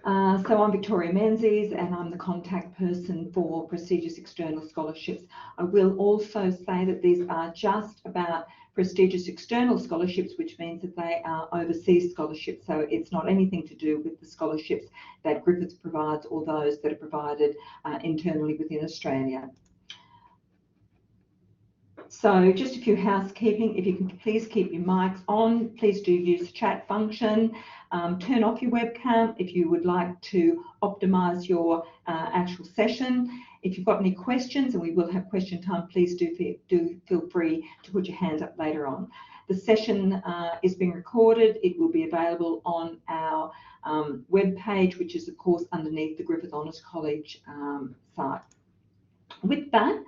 So I'm Victoria Menzies and I'm the contact person for prestigious external scholarships. I will also say that these are just about prestigious external scholarships, which means that they are overseas scholarships. So it's not anything to do with the scholarships that Griffith provides or those that are provided internally within Australia. So just a few housekeeping. If you can please keep your mics on, please do use the chat function. Turn off your webcam if you would like to optimise your actual session. If you've got any questions, and we will have question time, please do feel free to put your hands up later on. The session is being recorded. It will be available on our web page, which is of course underneath the Griffith Honours College site. With that,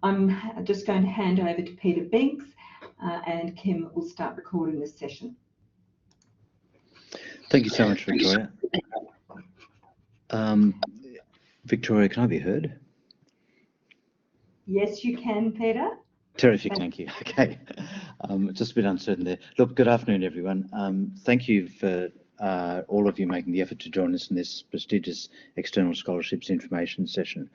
I'm just going to hand over to Peter Binks and Kim will start recording this session. Thank you so much, Victoria. Victoria, can I be heard? Yes, you can, Peter. Terrific, thank you. Okay, just a bit uncertain there. Look, good afternoon, everyone. Thank you for all of you making the effort to join us in this prestigious External Scholarships information session.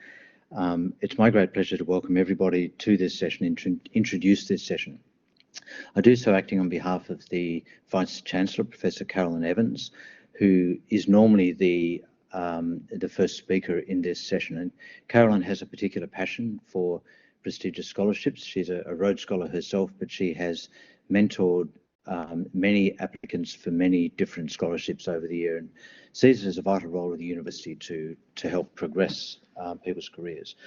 It's my great pleasure to welcome everybody to this session, introduce this session. I do so acting on behalf of the Vice-Chancellor, Professor Carolyn Evans, who is normally the first speaker in this session. And Carolyn has a particular passion for prestigious scholarships. She's a Rhodes Scholar herself, but she has mentored many applicants for many different scholarships over the year and sees it as a vital role of the university to help progress people's careers.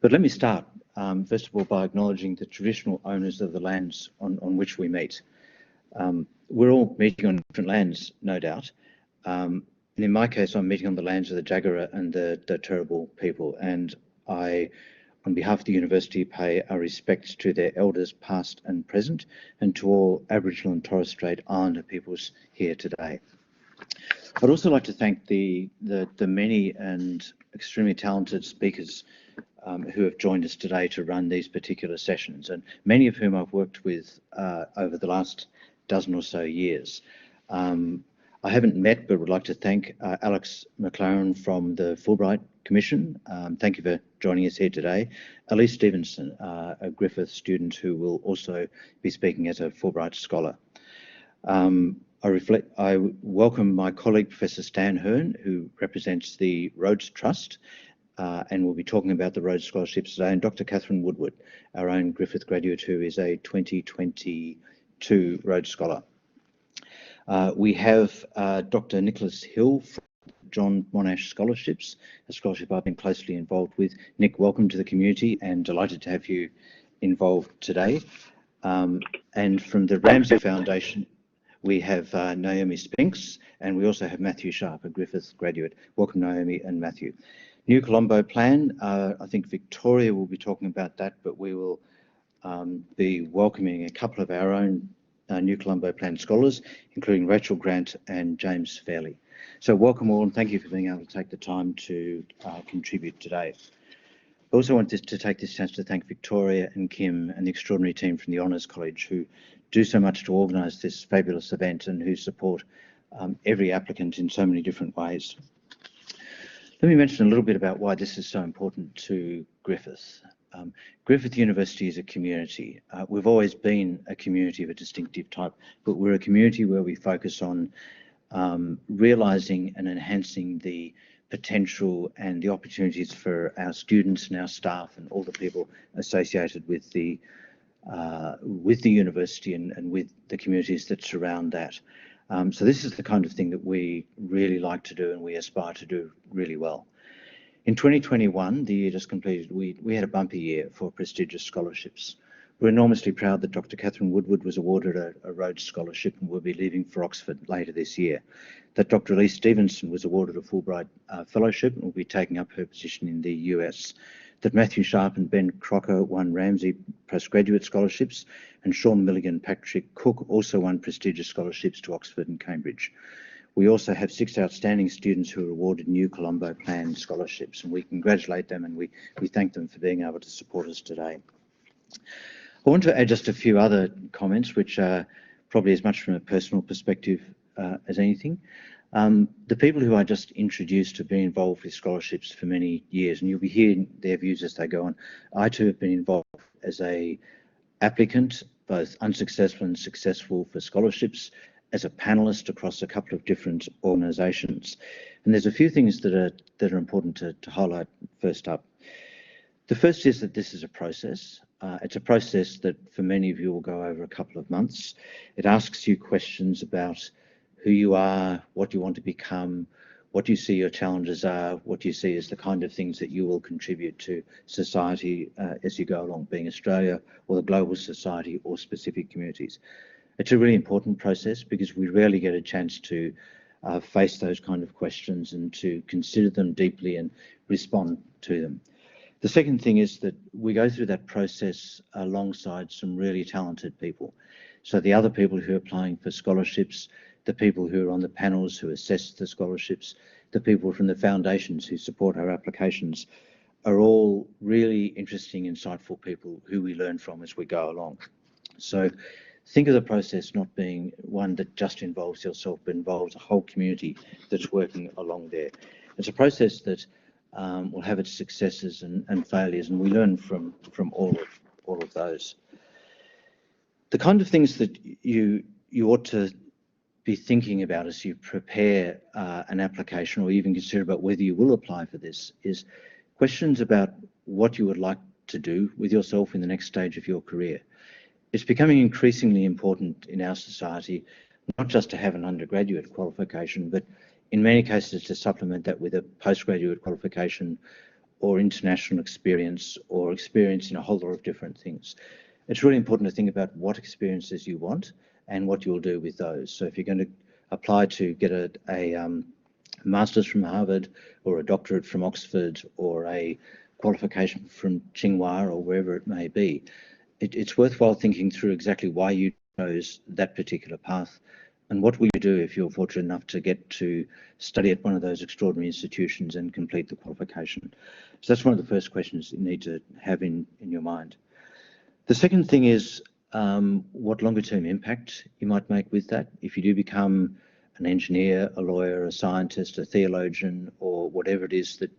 But let me start, first of all, by acknowledging the traditional owners of the lands on which we meet. We're all meeting on different lands, no doubt. And in my case, I'm meeting on the lands of the Jagera and the Turrbal people. And I, on behalf of the university, pay our respects to their elders past and present, and to all Aboriginal and Torres Strait Islander peoples here today. I'd also like to thank the many and extremely talented speakers who have joined us today to run these particular sessions, and many of whom I've worked with over the last dozen or so years. I haven't met, but would like to thank Alex McLaren from the Fulbright Commission. Thank you for joining us here today. Elise Stevenson, a Griffith student who will also be speaking as a Fulbright Scholar. I welcome my colleague, Professor Stan Hearn, who represents the Rhodes Trust, and we'll be talking about the Rhodes Scholarships today, and Dr. Catherine Woodward, our own Griffith graduate, who is a 2022 Rhodes Scholar. We have Dr. Nicholas Hill from John Monash Scholarships, a scholarship I've been closely involved with. Nick, welcome to the community and delighted to have you involved today. And from the Ramsay Foundation, we have Naomi Spinks, and we also have Matthew Sharp, a Griffith graduate. Welcome, Naomi and Matthew. New Colombo Plan, I think Victoria will be talking about that, but we will be welcoming a couple of our own New Colombo Plan scholars, including Rachel Grant and James Fairley. So welcome all, and thank you for being able to take the time to contribute today. I also want to take this chance to thank Victoria and Kim and the extraordinary team from the Honours College who do so much to organise this fabulous event and who support every applicant in so many different ways. Let me mention a little bit about why this is so important to Griffith. Griffith University is a community. We've always been a community of a distinctive type, but we're a community where we focus on realising and enhancing the potential and the opportunities for our students and our staff and all the people associated with the university and with the communities that surround that. So this is the kind of thing that we really like to do and we aspire to do really well. In 2021, the year just completed, we had a bumpy year for prestigious scholarships. We're enormously proud that Dr. Catherine Woodward was awarded a Rhodes Scholarship and will be leaving for Oxford later this year. That Dr. Elise Stevenson was awarded a Fulbright Fellowship and will be taking up her position in the US. That Matthew Sharp and Ben Crocker won Ramsay postgraduate scholarships, and Sean Milligan and Patrick Cook also won prestigious scholarships to Oxford and Cambridge. We also have 6 outstanding students who are awarded New Colombo Plan scholarships, and we congratulate them and we thank them for being able to support us today. I want to add just a few other comments, which are probably as much from a personal perspective as anything. The people who I just introduced have been involved with scholarships for many years, and you'll be hearing their views as they go on. I too have been involved as a applicant, both unsuccessful and successful for scholarships, as a panelist across a couple of different organisations. And there's a few things that are important to highlight first up. The first is that this is a process. It's a process that for many of you will go over a couple of months. It asks you questions about who you are, what you want to become, what you see your challenges are, what you see as the kind of things that you will contribute to society as you go along, being Australia or the global society or specific communities. It's a really important process because we rarely get a chance to face those kind of questions and to consider them deeply and respond to them. The second thing is that we go through that process alongside some really talented people. So the other people who are applying for scholarships, the people who are on the panels who assess the scholarships, the people from the foundations who support our applications are all really interesting, insightful people who we learn from as we go along. So think of the process not being one that just involves yourself, but involves a whole community that's working along there. It's a process that will have its successes and failures, and we learn from all of those. The kind of things that you ought to be thinking about as you prepare an application or even consider about whether you will apply for this is questions about what you would like to do with yourself in the next stage of your career. It's becoming increasingly important in our society, not just to have an undergraduate qualification, but in many cases to supplement that with a postgraduate qualification or international experience or experience in a whole lot of different things. It's really important to think about what experiences you want and what you'll do with those. So if you're going to apply to get a master's from Harvard or a doctorate from Oxford or a qualification from Tsinghua or wherever it may be, it's worthwhile thinking through exactly why you chose that particular path and what will you do if you're fortunate enough to get to study at one of those extraordinary institutions and complete the qualification. So that's one of the first questions you need to have in your mind. The second thing is what longer term impact you might make with that. If you do become an engineer, a lawyer, a scientist, a theologian, or whatever it is that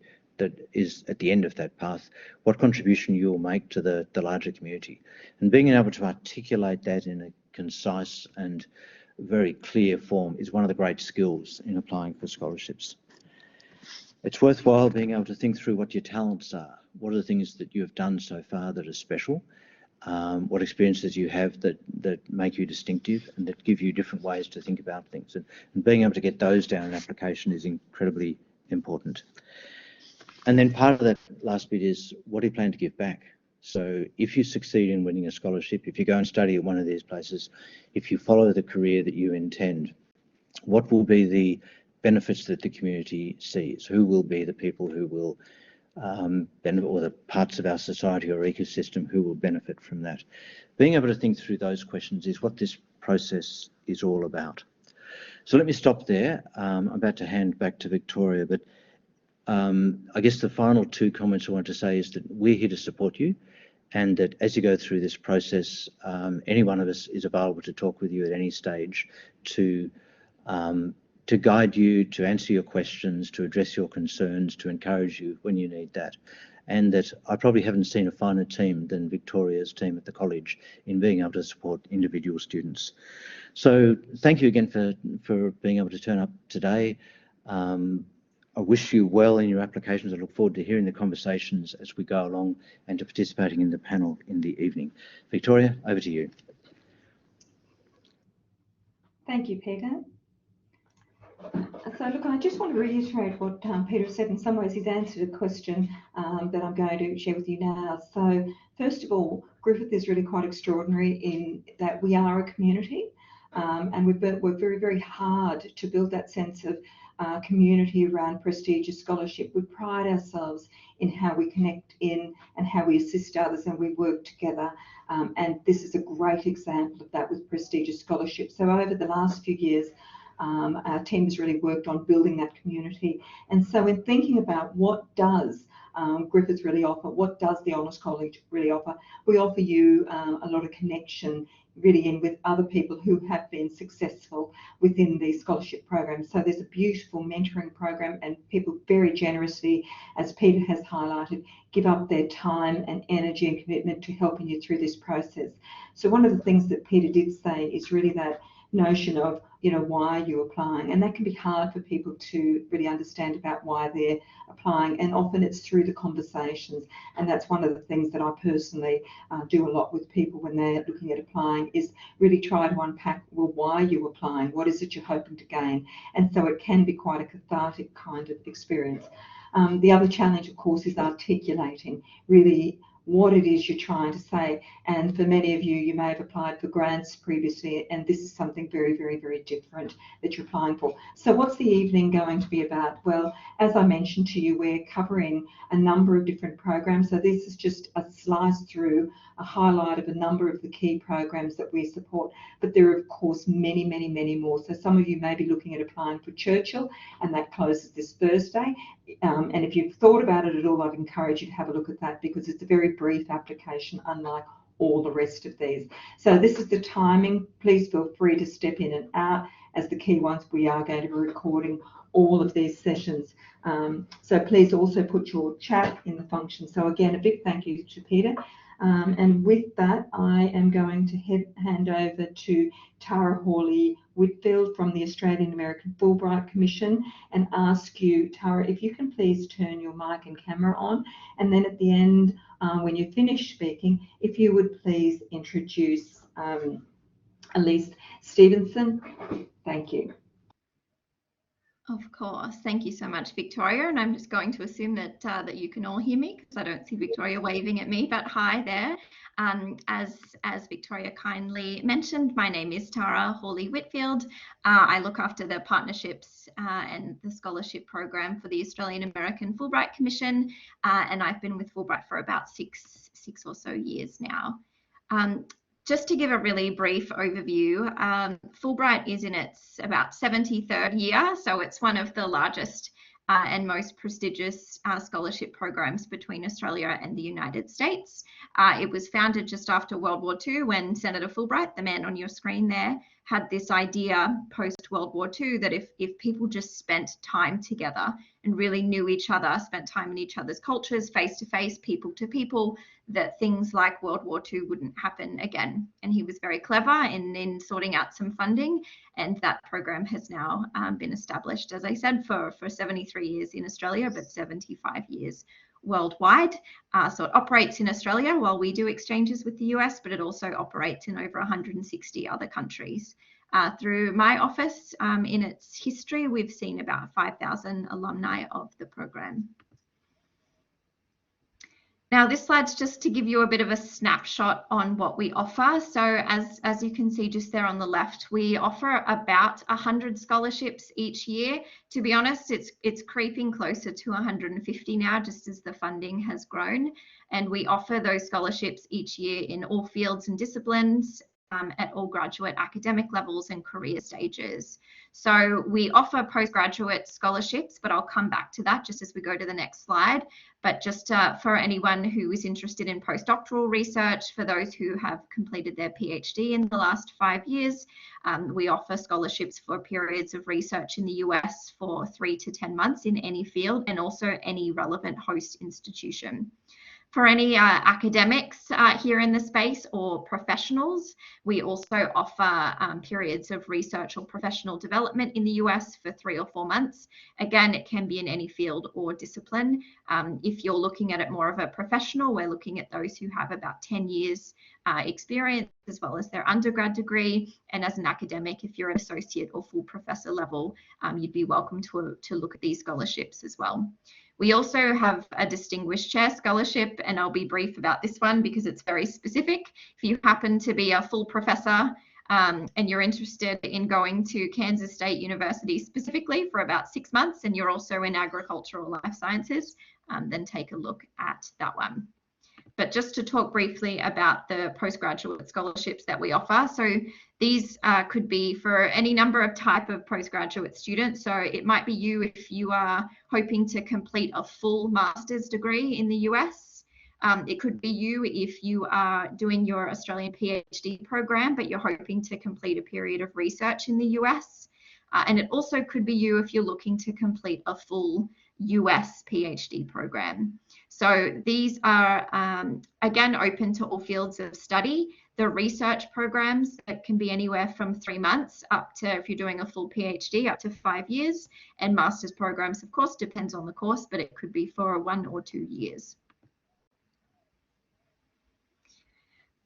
is at the end of that path, what contribution you will make to the larger community. And being able to articulate that in a concise and very clear form is one of the great skills in applying for scholarships. It's worthwhile being able to think through what your talents are. What are the things that you have done so far that are special? What experiences you have that make you distinctive and that give you different ways to think about things. And being able to get those down in application is incredibly important. And then part of that last bit is, what do you plan to give back? So if you succeed in winning a scholarship, if you go and study at one of these places, if you follow the career that you intend, what will be the benefits that the community sees? Who will be the people who will benefit, or the parts of our society or ecosystem who will benefit from that? Being able to think through those questions is what this process is all about. So let me stop there. I'm about to hand back to Victoria, but I guess the final two comments I want to say is that we're here to support you, and that as you go through this process, any one of us is available to talk with you at any stage to guide you, to answer your questions, to address your concerns, to encourage you when you need that. And that I probably haven't seen a finer team than Victoria's team at the college in being able to support individual students. So thank you again for being able to turn up today. I wish you well in your applications. I look forward to hearing the conversations as we go along and to participating in the panel in the evening. Victoria, over to you. Thank you, Peter. So look, I just want to reiterate what Peter said. In some ways, he's answered a question that I'm going to share with you now. So first of all, Griffith is really quite extraordinary in that we are a community, and we've worked very, very hard to build that sense of community around prestigious scholarship. We pride ourselves in how we connect in and how we assist others, and we work together. And this is a great example of that with prestigious scholarship. So over the last few years, our team has really worked on building that community. And so in thinking about what does Griffith really offer, what does the Honours College really offer, we offer you a lot of connection really in with other people who have been successful within the scholarship program. So there's a beautiful mentoring program, and people very generously, as Peter has highlighted, give up their time and energy and commitment to helping you through this process. So one of the things that Peter did say is really that notion of, why are you applying? And that can be hard for people to really understand about why they're applying. And often it's through the conversations. And that's one of the things that I personally do a lot with people when they're looking at applying, is really try to unpack, well, why are you applying? What is it you're hoping to gain? And so it can be quite a cathartic kind of experience. The other challenge, of course, is articulating really what it is you're trying to say. And for many of you, you may have applied for grants previously, and this is something very, very, very different that you're applying for. So what's the evening going to be about? Well, as I mentioned to you, we're covering a number of different programs. So this is just a slice through, a highlight of a number of the key programs that we support. But there are, of course, many, many, many more. So some of you may be looking at applying for Churchill, and that closes this Thursday. And if you've thought about it at all, I'd encourage you to have a look at that, because it's a very brief application, unlike all the rest of these. So this is the timing. Please feel free to step in and out as the key ones. We are going to be recording all of these sessions. So please also put your chat in the function. So again, a big thank you to Peter. And with that, I am going to hand over to Tara Hawley-Whitfield from the Australian American Fulbright Commission, and ask you, Tara, if you can please turn your mic and camera on. And then at the end, when you finish speaking, if you would please introduce Elise Stevenson. Thank you. Of course. Thank you so much, Victoria. And I'm just going to assume that that you can all hear me, because I don't see Victoria waving at me, but hi there. As Victoria kindly mentioned, my name is Tara Hawley-Whitfield. I look after the partnerships and the scholarship program for the Australian American Fulbright Commission, and I've been with Fulbright for about six or so years now. Just to give a really brief overview, Fulbright is in its about 73rd year, so it's one of the largest and most prestigious scholarship programs between Australia and the United States. It was founded just after World War II, when Senator Fulbright, the man on your screen there, had this idea post-World War II that if people just spent time together and really knew each other, spent time in each other's cultures, face-to-face, people-to-people, that things like World War II wouldn't happen again. And he was very clever in sorting out some funding, and that program has now been established, as I said, for 73 years in Australia, but 75 years worldwide. So it operates in Australia while we do exchanges with the US, but it also operates in over 160 other countries. Through my office, in its history, we've seen about 5,000 alumni of the program. Now, this slide's just to give you a bit of a snapshot on what we offer. So as you can see just there on the left, we offer about 100 scholarships each year. To be honest, it's creeping closer to 150 now, just as the funding has grown. And we offer those scholarships each year in all fields and disciplines, at all graduate academic levels and career stages. So we offer postgraduate scholarships, but I'll come back to that just as we go to the next slide. But just for anyone who is interested in postdoctoral research, for those who have completed their PhD in the last 5 years, we offer scholarships for periods of research in the US for 3 to 10 months in any field, and also any relevant host institution. For any academics here in the space or professionals, we also offer periods of research or professional development in the US for 3 or 4 months. Again, it can be in any field or discipline. If you're looking at it more of a professional, we're looking at those who have about 10 years experience, as well as their undergrad degree. And as an academic, if you're an associate or full professor level, you'd be welcome to look at these scholarships as well. We also have a Distinguished Chair Scholarship, and I'll be brief about this one because it's very specific. If you happen to be a full professor and you're interested in going to Kansas State University specifically for about 6 months, and you're also in agriculture or life sciences, then take a look at that one. But just to talk briefly about the postgraduate scholarships that we offer. So these could be for any number of type of postgraduate students. So it might be you if you are hoping to complete a full master's degree in the US. It could be you if you are doing your Australian PhD program, but you're hoping to complete a period of research in the US. And it also could be you if you're looking to complete a full US PhD program. So these are, again, open to all fields of study. The research programs, that can be anywhere from 3 months up to, if you're doing a full PhD, up to 5 years. And master's programs, of course, depends on the course, but it could be for 1 or 2 years.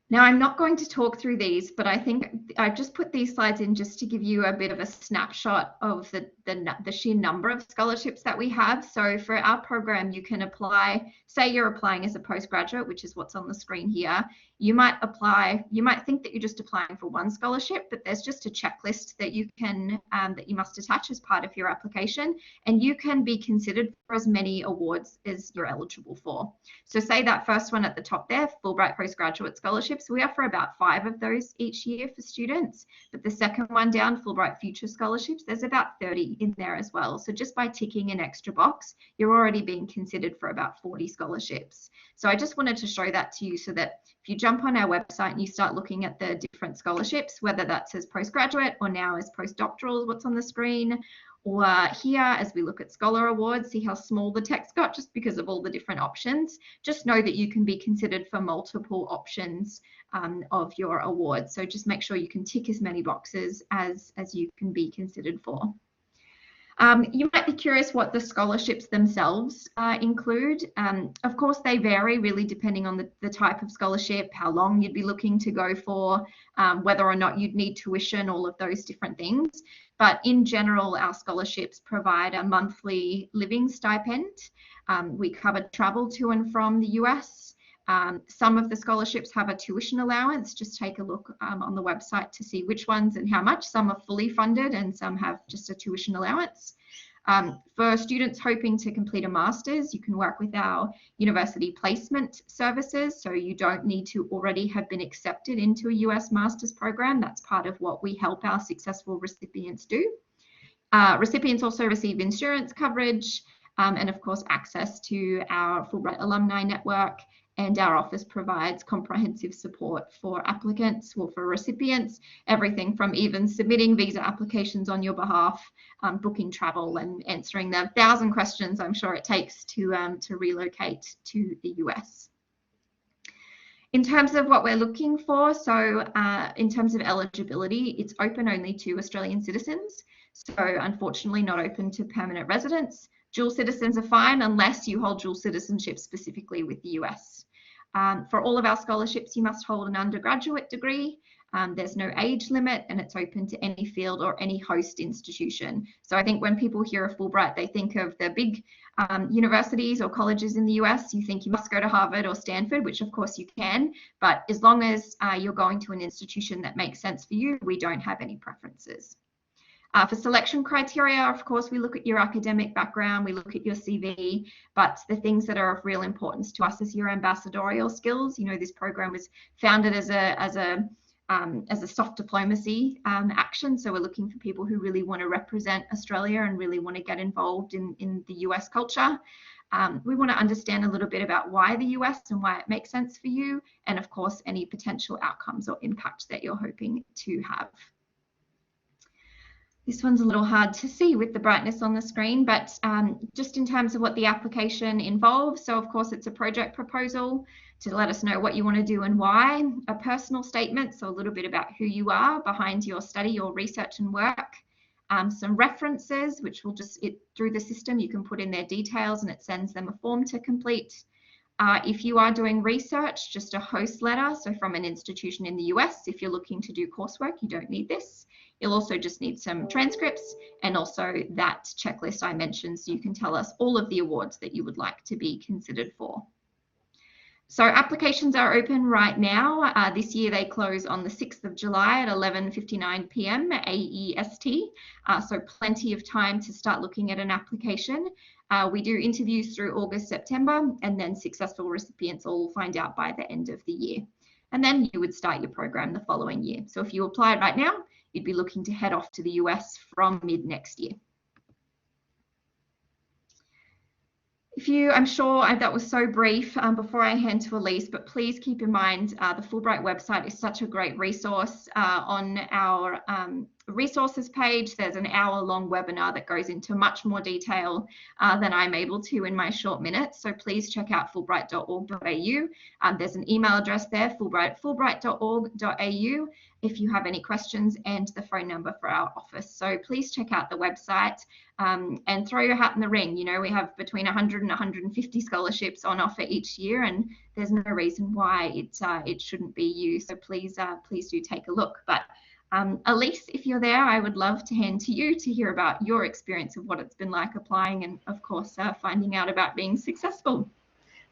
Now, I'm not going to talk through these, but I think I've just put these slides in just to give you a bit of a snapshot of the sheer number of scholarships that we have. So for our program, you can apply, say you're applying as a postgraduate, which is what's on the screen here. You might apply, you might think that you're just applying for one scholarship, but there's just a checklist that you can, that you must attach as part of your application, and you can be considered for as many awards as you're eligible for. So say that first one at the top there, Fulbright Postgraduate Scholarships, we offer about 5 of those each year for students, but the second one down, Fulbright Future Scholarships, there's about 30 in there as well. So just by ticking an extra box, you're already being considered for about 40 scholarships. So I just wanted to show that to you so that if you jump on our website and you start looking at the different scholarships, whether that's as postgraduate or now as postdoctoral, what's on the screen, or here as we look at Scholar Awards, see how small the text got just because of all the different options. Just know that you can be considered for multiple options of your award. So just make sure you can tick as many boxes as you can be considered for. You might be curious what the scholarships themselves include. Of course, they vary really depending on the type of scholarship, how long you'd be looking to go for, whether or not you'd need tuition, all of those different things. But in general, our scholarships provide a monthly living stipend. We cover travel to and from the US. Some of the scholarships have a tuition allowance. Just take a look on the website to see which ones and how much. Some are fully funded and some have just a tuition allowance. For students hoping to complete a master's, you can work with our university placement services. So you don't need to already have been accepted into a US master's program. That's part of what we help our successful recipients do. Recipients also receive insurance coverage and of course access to our Fulbright alumni network. And our office provides comprehensive support for applicants or for recipients, everything from even submitting visa applications on your behalf, booking travel and answering the 1,000 questions I'm sure it takes to relocate to the US. In terms of what we're looking for, so in terms of eligibility, it's open only to Australian citizens. So unfortunately not open to permanent residents. Dual citizens are fine unless you hold dual citizenship specifically with the US. For all of our scholarships, you must hold an undergraduate degree. There's no age limit and it's open to any field or any host institution. So I think when people hear of Fulbright, they think of the big universities or colleges in the US. You think you must go to Harvard or Stanford, which of course you can, but as long as you're going to an institution that makes sense for you, we don't have any preferences. For selection criteria, of course, we look at your academic background, we look at your CV, but the things that are of real importance to us is your ambassadorial skills. You know, this program was founded as a soft diplomacy action. So we're looking for people who really want to represent Australia and really want to get involved in the US culture. We want to understand a little bit about why the US and why it makes sense for you. And of course, any potential outcomes or impact that you're hoping to have. This one's a little hard to see with the brightness on the screen, but just in terms of what the application involves. So of course it's a project proposal to let us know what you want to do and why, a personal statement, so a little bit about who you are behind your study, your research and work, some references, which will just, through the system, you can put in their details and it sends them a form to complete. If you are doing research, just a host letter, so from an institution in the US. If you're looking to do coursework, you don't need this. You'll also just need some transcripts and also that checklist I mentioned, so you can tell us all of the awards that you would like to be considered for. So applications are open right now. This year they close on the 6th of July at 11:59 p.m. AEST. So plenty of time to start looking at an application. We do interviews through August, September, and then successful recipients all find out by the end of the year. And then you would start your program the following year. So if you applied right now, you'd be looking to head off to the US from mid next year. If I'm sure that was so brief before I hand to Elise, but please keep in mind the Fulbright website is such a great resource. On our resources page, there's an hour-long webinar that goes into much more detail than I'm able to in my short minutes. So please check out fulbright.org.au. There's an email address there, fulbright.org.au, if you have any questions, and the phone number for our office. So please check out the website and throw your hat in the ring. You know, we have between 100 and 150 scholarships on offer each year, and there's no reason why it shouldn't be you. So please do take a look. But Elise, if you're there, I would love to hand to you to hear about your experience of what it's been like applying, and of course finding out about being successful.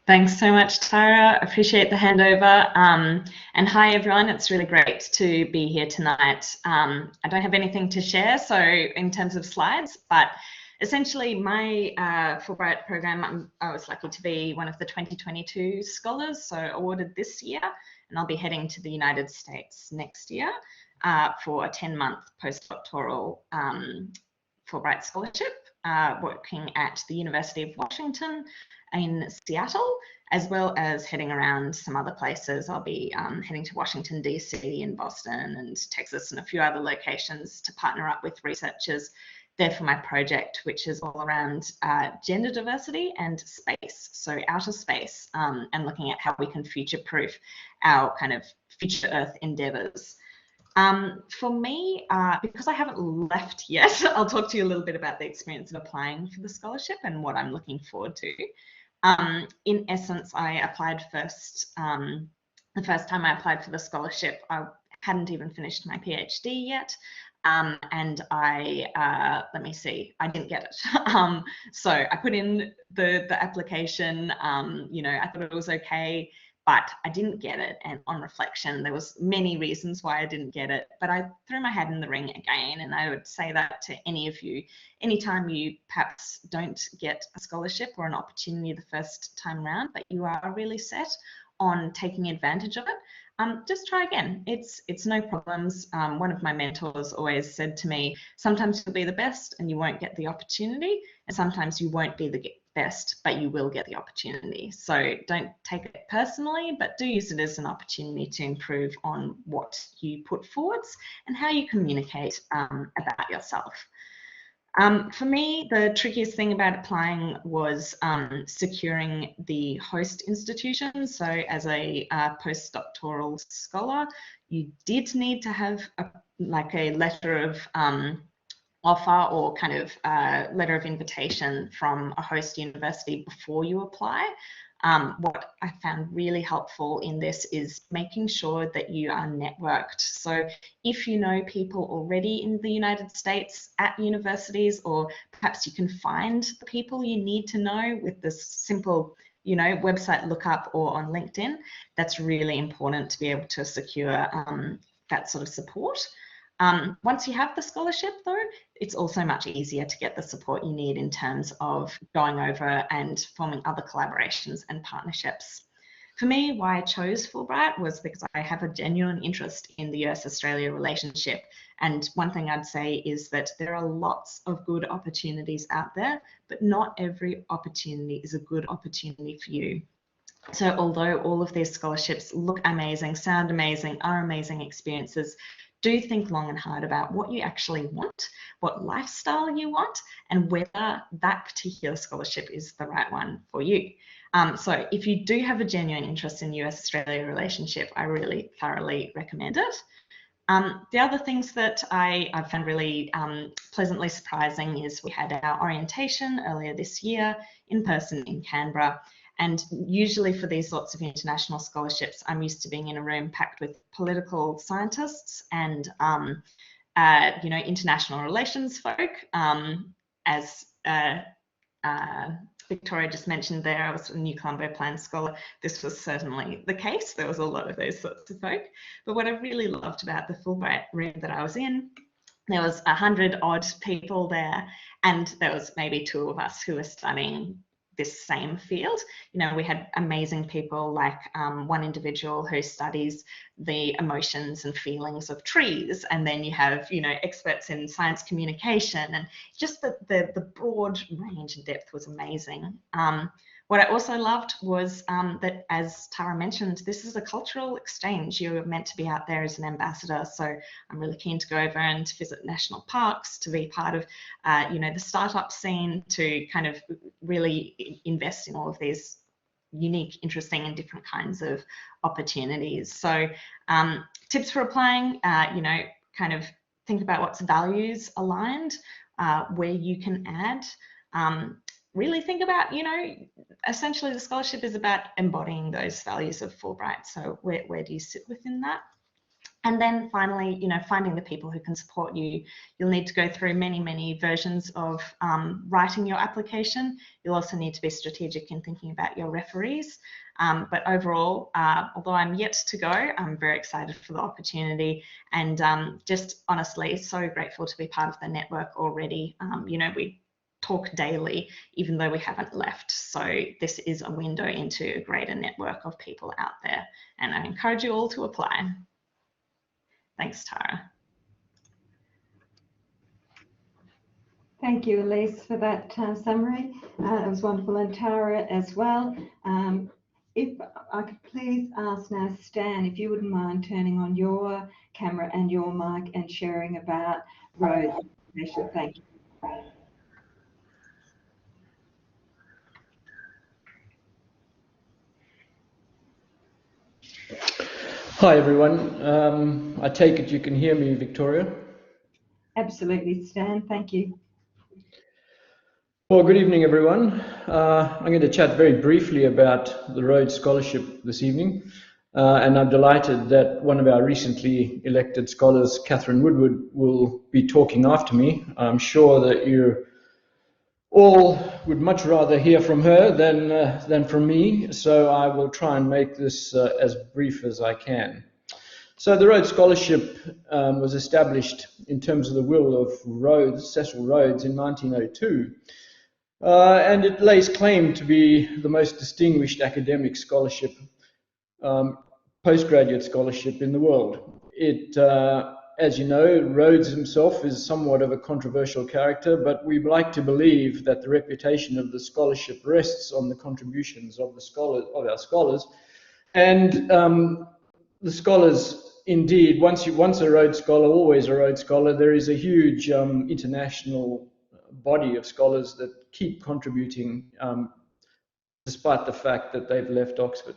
Thanks so much, Tara. Appreciate the handover. And hi, everyone. It's really great to be here tonight. I don't have anything to share, so in terms of slides, but essentially my Fulbright program, I was lucky to be one of the 2022 scholars, so awarded this year, and I'll be heading to the United States next year for a 10-month postdoctoral Fulbright scholarship, working at the University of Washington in Seattle, as well as heading around some other places. I'll be heading to Washington, DC, and Boston, and Texas, and a few other locations to partner up with researchers there for my project, which is all around gender diversity and space, so outer space, and looking at how we can future-proof our kind of future Earth endeavours. For me, because I haven't left yet, I'll talk to you a little bit about the experience of applying for the scholarship and what I'm looking forward to. In essence, I applied first, the first time I applied for the scholarship, I hadn't even finished my PhD yet. And I didn't get it. So I put in the application, you know, I thought it was okay, but I didn't get it. And on reflection, there was many reasons why I didn't get it, but I threw my hat in the ring again. And I would say that to any of you, anytime you perhaps don't get a scholarship or an opportunity the first time around, but you are really set on taking advantage of it, just try again. It's no problems. One of my mentors always said to me, sometimes you'll be the best and you won't get the opportunity, and sometimes you won't be the best, but you will get the opportunity. So don't take it personally, but do use it as an opportunity to improve on what you put forwards and how you communicate about yourself. For me, the trickiest thing about applying was securing the host institution. So as a postdoctoral scholar, you did need to have a letter of offer or kind of letter of invitation from a host university before you apply. What I found really helpful in this is making sure that you are networked. So if you know people already in the United States at universities, or perhaps you can find the people you need to know with this simple, you know, website lookup or on LinkedIn, that's really important to be able to secure that sort of support. Once you have the scholarship though, it's also much easier to get the support you need in terms of going over and forming other collaborations and partnerships. For me, why I chose Fulbright was because I have a genuine interest in the US-Australia relationship. And one thing I'd say is that there are lots of good opportunities out there, but not every opportunity is a good opportunity for you. So although all of these scholarships look amazing, sound amazing, are amazing experiences, do think long and hard about what you actually want, what lifestyle you want, and whether that particular scholarship is the right one for you. So if you do have a genuine interest in US-Australia relationship, I really thoroughly recommend it. The other things that I found really pleasantly surprising is we had our orientation earlier this year in person in Canberra. And usually for these sorts of international scholarships, I'm used to being in a room packed with political scientists and, you know, international relations folk. As Victoria just mentioned there, I was a New Colombo Plan scholar. This was certainly the case. There was a lot of those sorts of folk. But what I really loved about the Fulbright room that I was in, there was 100 odd people there, and there was maybe 2 of us who were studying this same field. You know, we had amazing people like one individual who studies the emotions and feelings of trees, and then you have, you know, experts in science communication, and just the broad range and depth was amazing. What I also loved was that, as Tara mentioned, this is a cultural exchange. You're meant to be out there as an ambassador, so I'm really keen to go over and visit national parks, to be part of, you know, the startup scene, to kind of really invest in all of these unique, interesting, and different kinds of opportunities. So tips for applying, you know, kind of think about what's values aligned, where you can add. Really think about, you know, essentially the scholarship is about embodying those values of Fulbright. So where do you sit within that? And then finally, you know, finding the people who can support you. You'll need to go through many, many versions of writing your application. You'll also need to be strategic in thinking about your referees. But overall, although I'm yet to go, I'm very excited for the opportunity, and just honestly so grateful to be part of the network already. You know, we talk daily, even though we haven't left. So this is a window into a greater network of people out there, and I encourage you all to apply. Thanks, Tara. Thank you, Elise, for that summary. It was wonderful, and Tara as well. If I could please ask now, Stan, if you wouldn't mind turning on your camera and your mic and sharing about Rhodes. Thank you. Hi everyone. I take it you can hear me, Victoria? Absolutely, Stan. Thank you. Well, good evening, everyone. I'm going to chat very briefly about the Rhodes Scholarship this evening. And I'm delighted that one of our recently elected scholars, Catherine Woodward, will be talking after me. I'm sure that you all would much rather hear from her than from me, so I will try and make this as brief as I can. So the Rhodes Scholarship was established in terms of the will of Rhodes, Cecil Rhodes, in 1902, and it lays claim to be the most distinguished academic scholarship, postgraduate scholarship in the world. It, as you know, Rhodes himself is somewhat of a controversial character, but we like to believe that the reputation of the scholarship rests on the contributions of our scholars, and the scholars, indeed, once a Rhodes Scholar, always a Rhodes Scholar. There is a huge international body of scholars that keep contributing, despite the fact that they've left Oxford.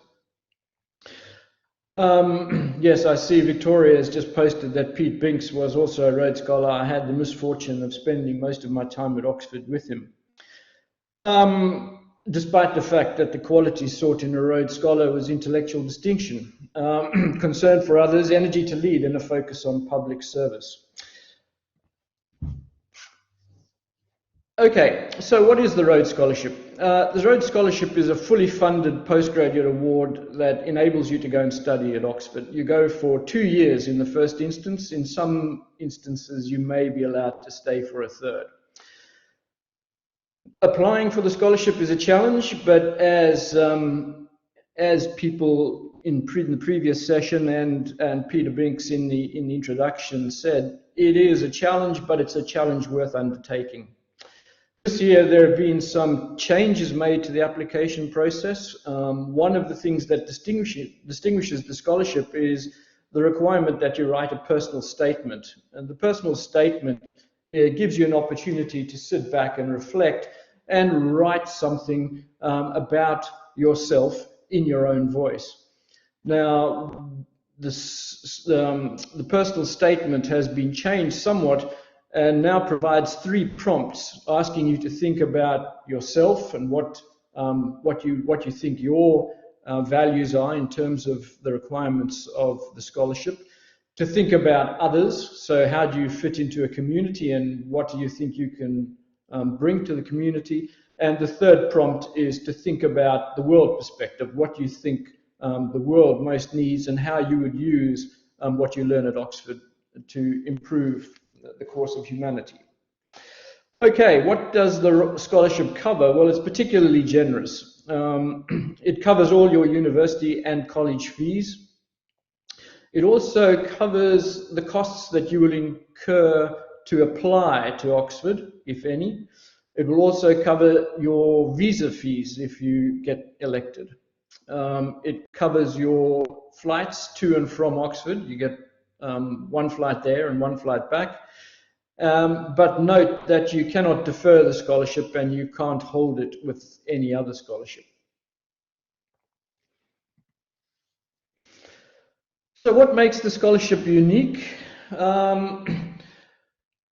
Yes, I see Victoria has just posted that Pete Binks was also a Rhodes Scholar. I had the misfortune of spending most of my time at Oxford with him. Despite the fact that the quality sought in a Rhodes Scholar was intellectual distinction, concern for others, energy to lead, and a focus on public service. Okay, so what is the Rhodes Scholarship? The Rhodes Scholarship is a fully funded postgraduate award that enables you to go and study at Oxford. You go for 2 years in the first instance. In some instances, you may be allowed to stay for a third. Applying for the scholarship is a challenge, but as people in the previous session and Peter Binks in the introduction said, it is a challenge, but it's a challenge worth undertaking. This year, there have been some changes made to the application process. One of the things that distinguishes the scholarship is the requirement that you write a personal statement. And the personal statement gives you an opportunity to sit back and reflect and write something about yourself in your own voice. Now, the personal statement has been changed somewhat and now provides 3 prompts asking you to think about yourself and what you think your values are in terms of the requirements of the scholarship, to think about others. So how do you fit into a community and what do you think you can bring to the community? And the third prompt is to think about the world perspective, what you think the world most needs and how you would use what you learn at Oxford to improve the course of humanity. Okay, what does the scholarship cover? Well, it's particularly generous. It covers all your university and college fees. It also covers the costs that you will incur to apply to Oxford, if any. It will also cover your visa fees if you get elected. It covers your flights to and from Oxford. You get one flight there and one flight back. But note that you cannot defer the scholarship and you can't hold it with any other scholarship. So what makes the scholarship unique?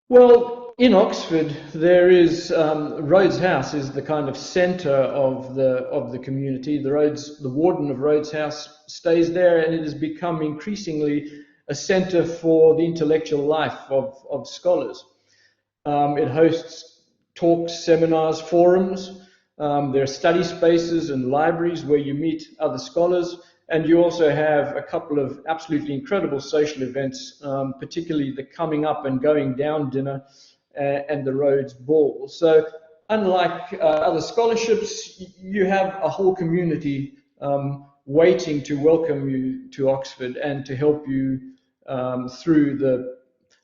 Well, in Oxford, there is Rhodes House is the kind of centre of the community. The warden of Rhodes House stays there, and it has become increasingly a centre for the intellectual life of scholars. It hosts talks, seminars, forums. There are study spaces and libraries where you meet other scholars. And you also have a couple of absolutely incredible social events, particularly the coming up and going down dinner and the Rhodes Ball. So unlike other scholarships, you have a whole community waiting to welcome you to Oxford and to help you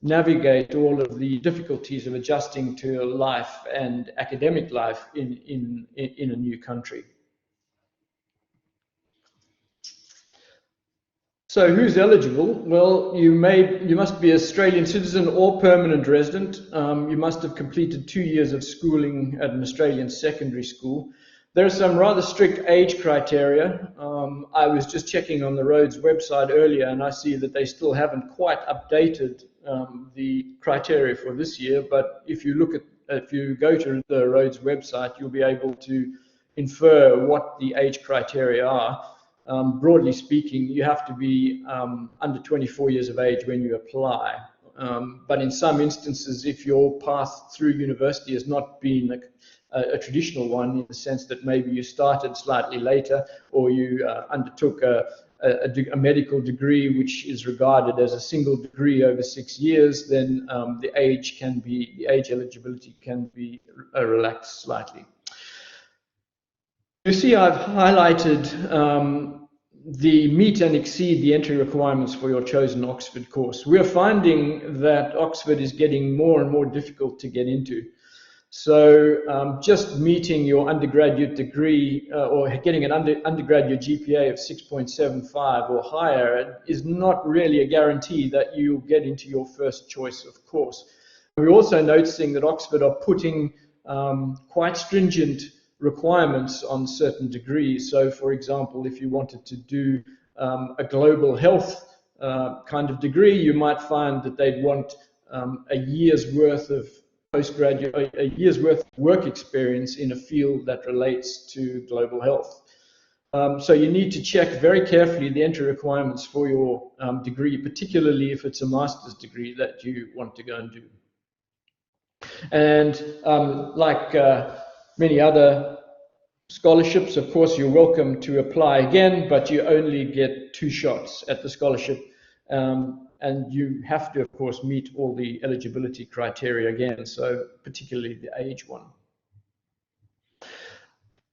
navigate all of the difficulties of adjusting to life and academic life in a new country. So who's eligible? Well, you must be an Australian citizen or permanent resident. You must have completed 2 years of schooling at an Australian secondary school. There are some rather strict age criteria. I was just checking on the Rhodes website earlier, and I see that they still haven't quite updated the criteria for this year. But if you go to the Rhodes website, you'll be able to infer what the age criteria are. Broadly speaking, you have to be under 24 years of age when you apply. But in some instances, if your path through university has not been a traditional one, in the sense that maybe you started slightly later, or you undertook a medical degree which is regarded as a single degree over 6 years, then the age eligibility can be relaxed slightly. You see, I've highlighted the meet and exceed the entry requirements for your chosen Oxford course. We're finding that Oxford is getting more and more difficult to get into. So just meeting your undergraduate degree or getting an undergraduate GPA of 6.75 or higher is not really a guarantee that you'll get into your first choice of course. We're also noticing that Oxford are putting quite stringent requirements on certain degrees. So for example, if you wanted to do a global health kind of degree, you might find that they'd want a year's worth of work experience in a field that relates to global health. So you need to check very carefully the entry requirements for your degree, particularly if it's a master's degree that you want to go and do. And like many other scholarships, of course, you're welcome to apply again, but you only get 2 shots at the scholarship. And you have to, of course, meet all the eligibility criteria again, so particularly the age one.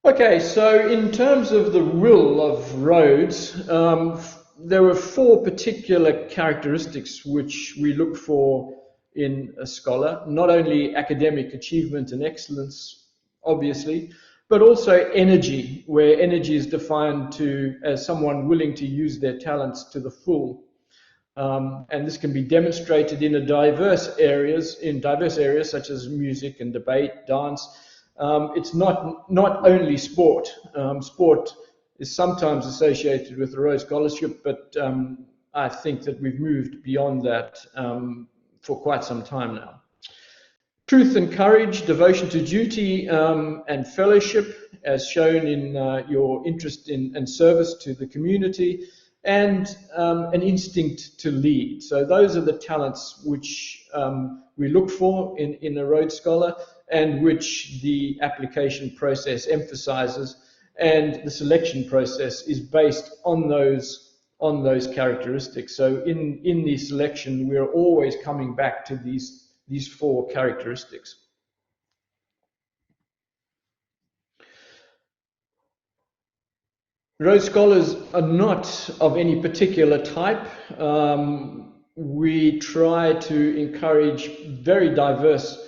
Okay, so in terms of the will of Rhodes, there were 4 particular characteristics which we look for in a scholar, not only academic achievement and excellence, obviously, but also energy, where energy is defined as someone willing to use their talents to the full. And this can be demonstrated in diverse areas such as music and debate, dance. It's not only sport. Sport is sometimes associated with the Rhodes Scholarship, but I think that we've moved beyond that for quite some time now. Truth and courage, devotion to duty and fellowship, as shown in your interest in and service to the community, and an instinct to lead. So those are the talents which we look for in a Rhodes Scholar, and which the application process emphasizes, and the selection process is based on those characteristics. So in the selection, we're always coming back to these 4 characteristics. Rhodes Scholars are not of any particular type. We try to encourage very diverse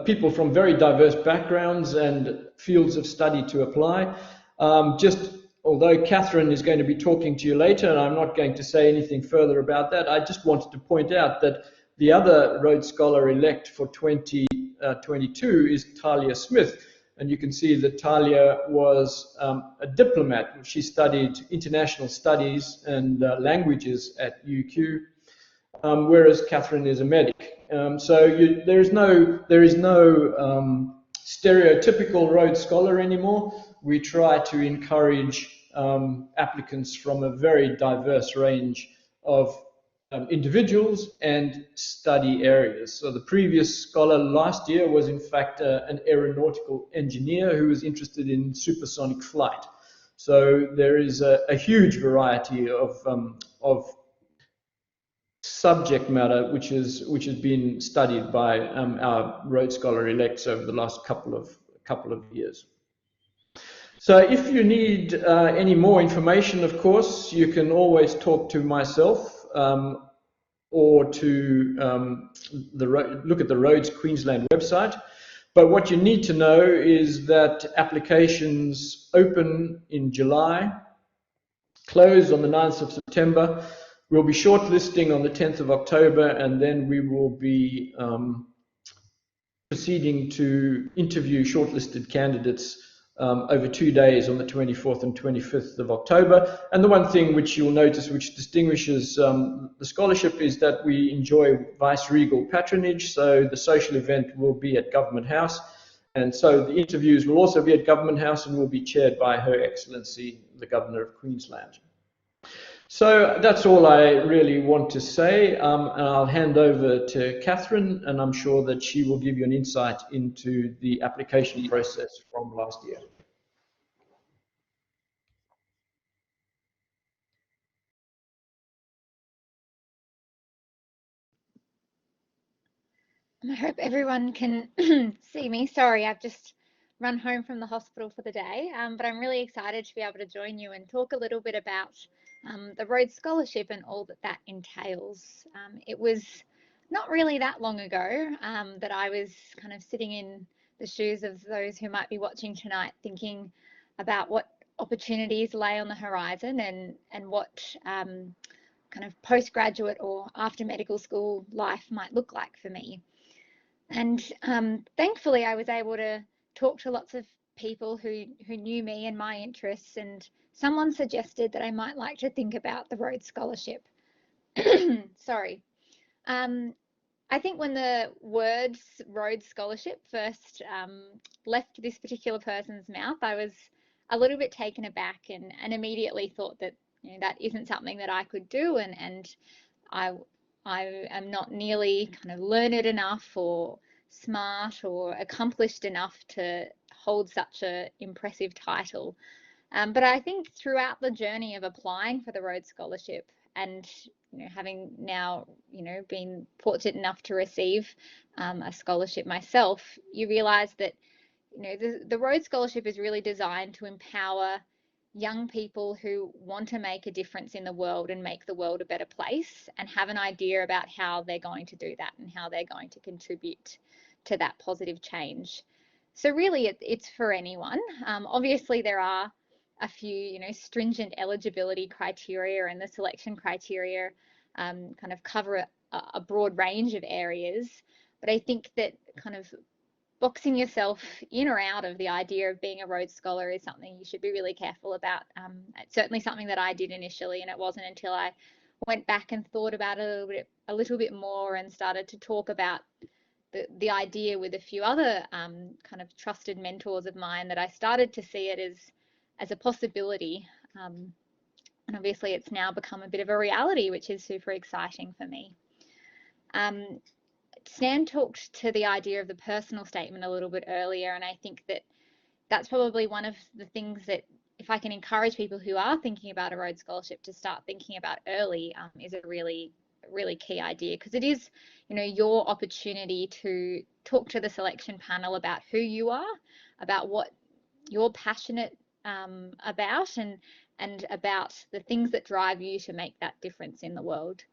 people from very diverse backgrounds and fields of study to apply. Although Catherine is going to be talking to you later, and I'm not going to say anything further about that, I just wanted to point out that the other Rhodes Scholar elect for 2022 is Talia Smith. And you can see that Talia was a diplomat. She studied international studies and languages at UQ, whereas Catherine is a medic. There is no stereotypical Rhodes Scholar anymore. We try to encourage applicants from a very diverse range of individuals and study areas. So the previous scholar last year was in fact an aeronautical engineer who was interested in supersonic flight. So there is a huge variety of subject matter which has been studied by our Rhodes Scholar elects over the last couple of years. So if you need any more information, of course, you can always talk to myself or to look at the Rhodes Queensland website. But what you need to know is that applications open in July, close on the 9th of September. We'll be shortlisting on the 10th of October, and then we will be proceeding to interview shortlisted candidates over 2 days on the 24th and 25th of October. And the one thing which you'll notice which distinguishes the scholarship is that we enjoy vice-regal patronage. So the social event will be at Government House. And so the interviews will also be at Government House and will be chaired by Her Excellency, the Governor of Queensland. So that's all I really want to say, and I'll hand over to Catherine, and I'm sure that she will give you an insight into the application process from last year. I hope everyone can see me. Sorry, I've just run home from the hospital for the day, but I'm really excited to be able to join you and talk a little bit about the Rhodes Scholarship and all that entails. It was not really that long ago that I was kind of sitting in the shoes of those who might be watching tonight, thinking about what opportunities lay on the horizon and what kind of postgraduate or after medical school life might look like for me. And thankfully, I was able to talk to lots of people who knew me and my interests, and someone suggested that I might like to think about the Rhodes Scholarship. Sorry. I think when the words Rhodes Scholarship first left this particular person's mouth, I was a little bit taken aback and immediately thought that that isn't something that I could do, and I am not nearly kind of learned enough or smart or accomplished enough to hold such an impressive title. But I think throughout the journey of applying for the Rhodes Scholarship and having now been fortunate enough to receive a scholarship myself, you realise that the Rhodes Scholarship is really designed to empower young people who want to make a difference in the world and make the world a better place, and have an idea about how they're going to do that and how they're going to contribute to that positive change. So really it's for anyone. Obviously there are a few stringent eligibility criteria, and the selection criteria kind of cover a broad range of areas, but I think that kind of boxing yourself in or out of the idea of being a Rhodes Scholar is something you should be really careful about. It's certainly something that I did initially, and it wasn't until I went back and thought about it a little bit more and started to talk about the idea with a few other kind of trusted mentors of mine that I started to see it as a possibility. And obviously it's now become a bit of a reality, which is super exciting for me. Stan talked to the idea of the personal statement a little bit earlier, and I think that that's probably one of the things that, if I can encourage people who are thinking about a Rhodes Scholarship to start thinking about early, is a really key idea, because it is your opportunity to talk to the selection panel about who you are, about what you're passionate about, and about the things that drive you to make that difference in the world.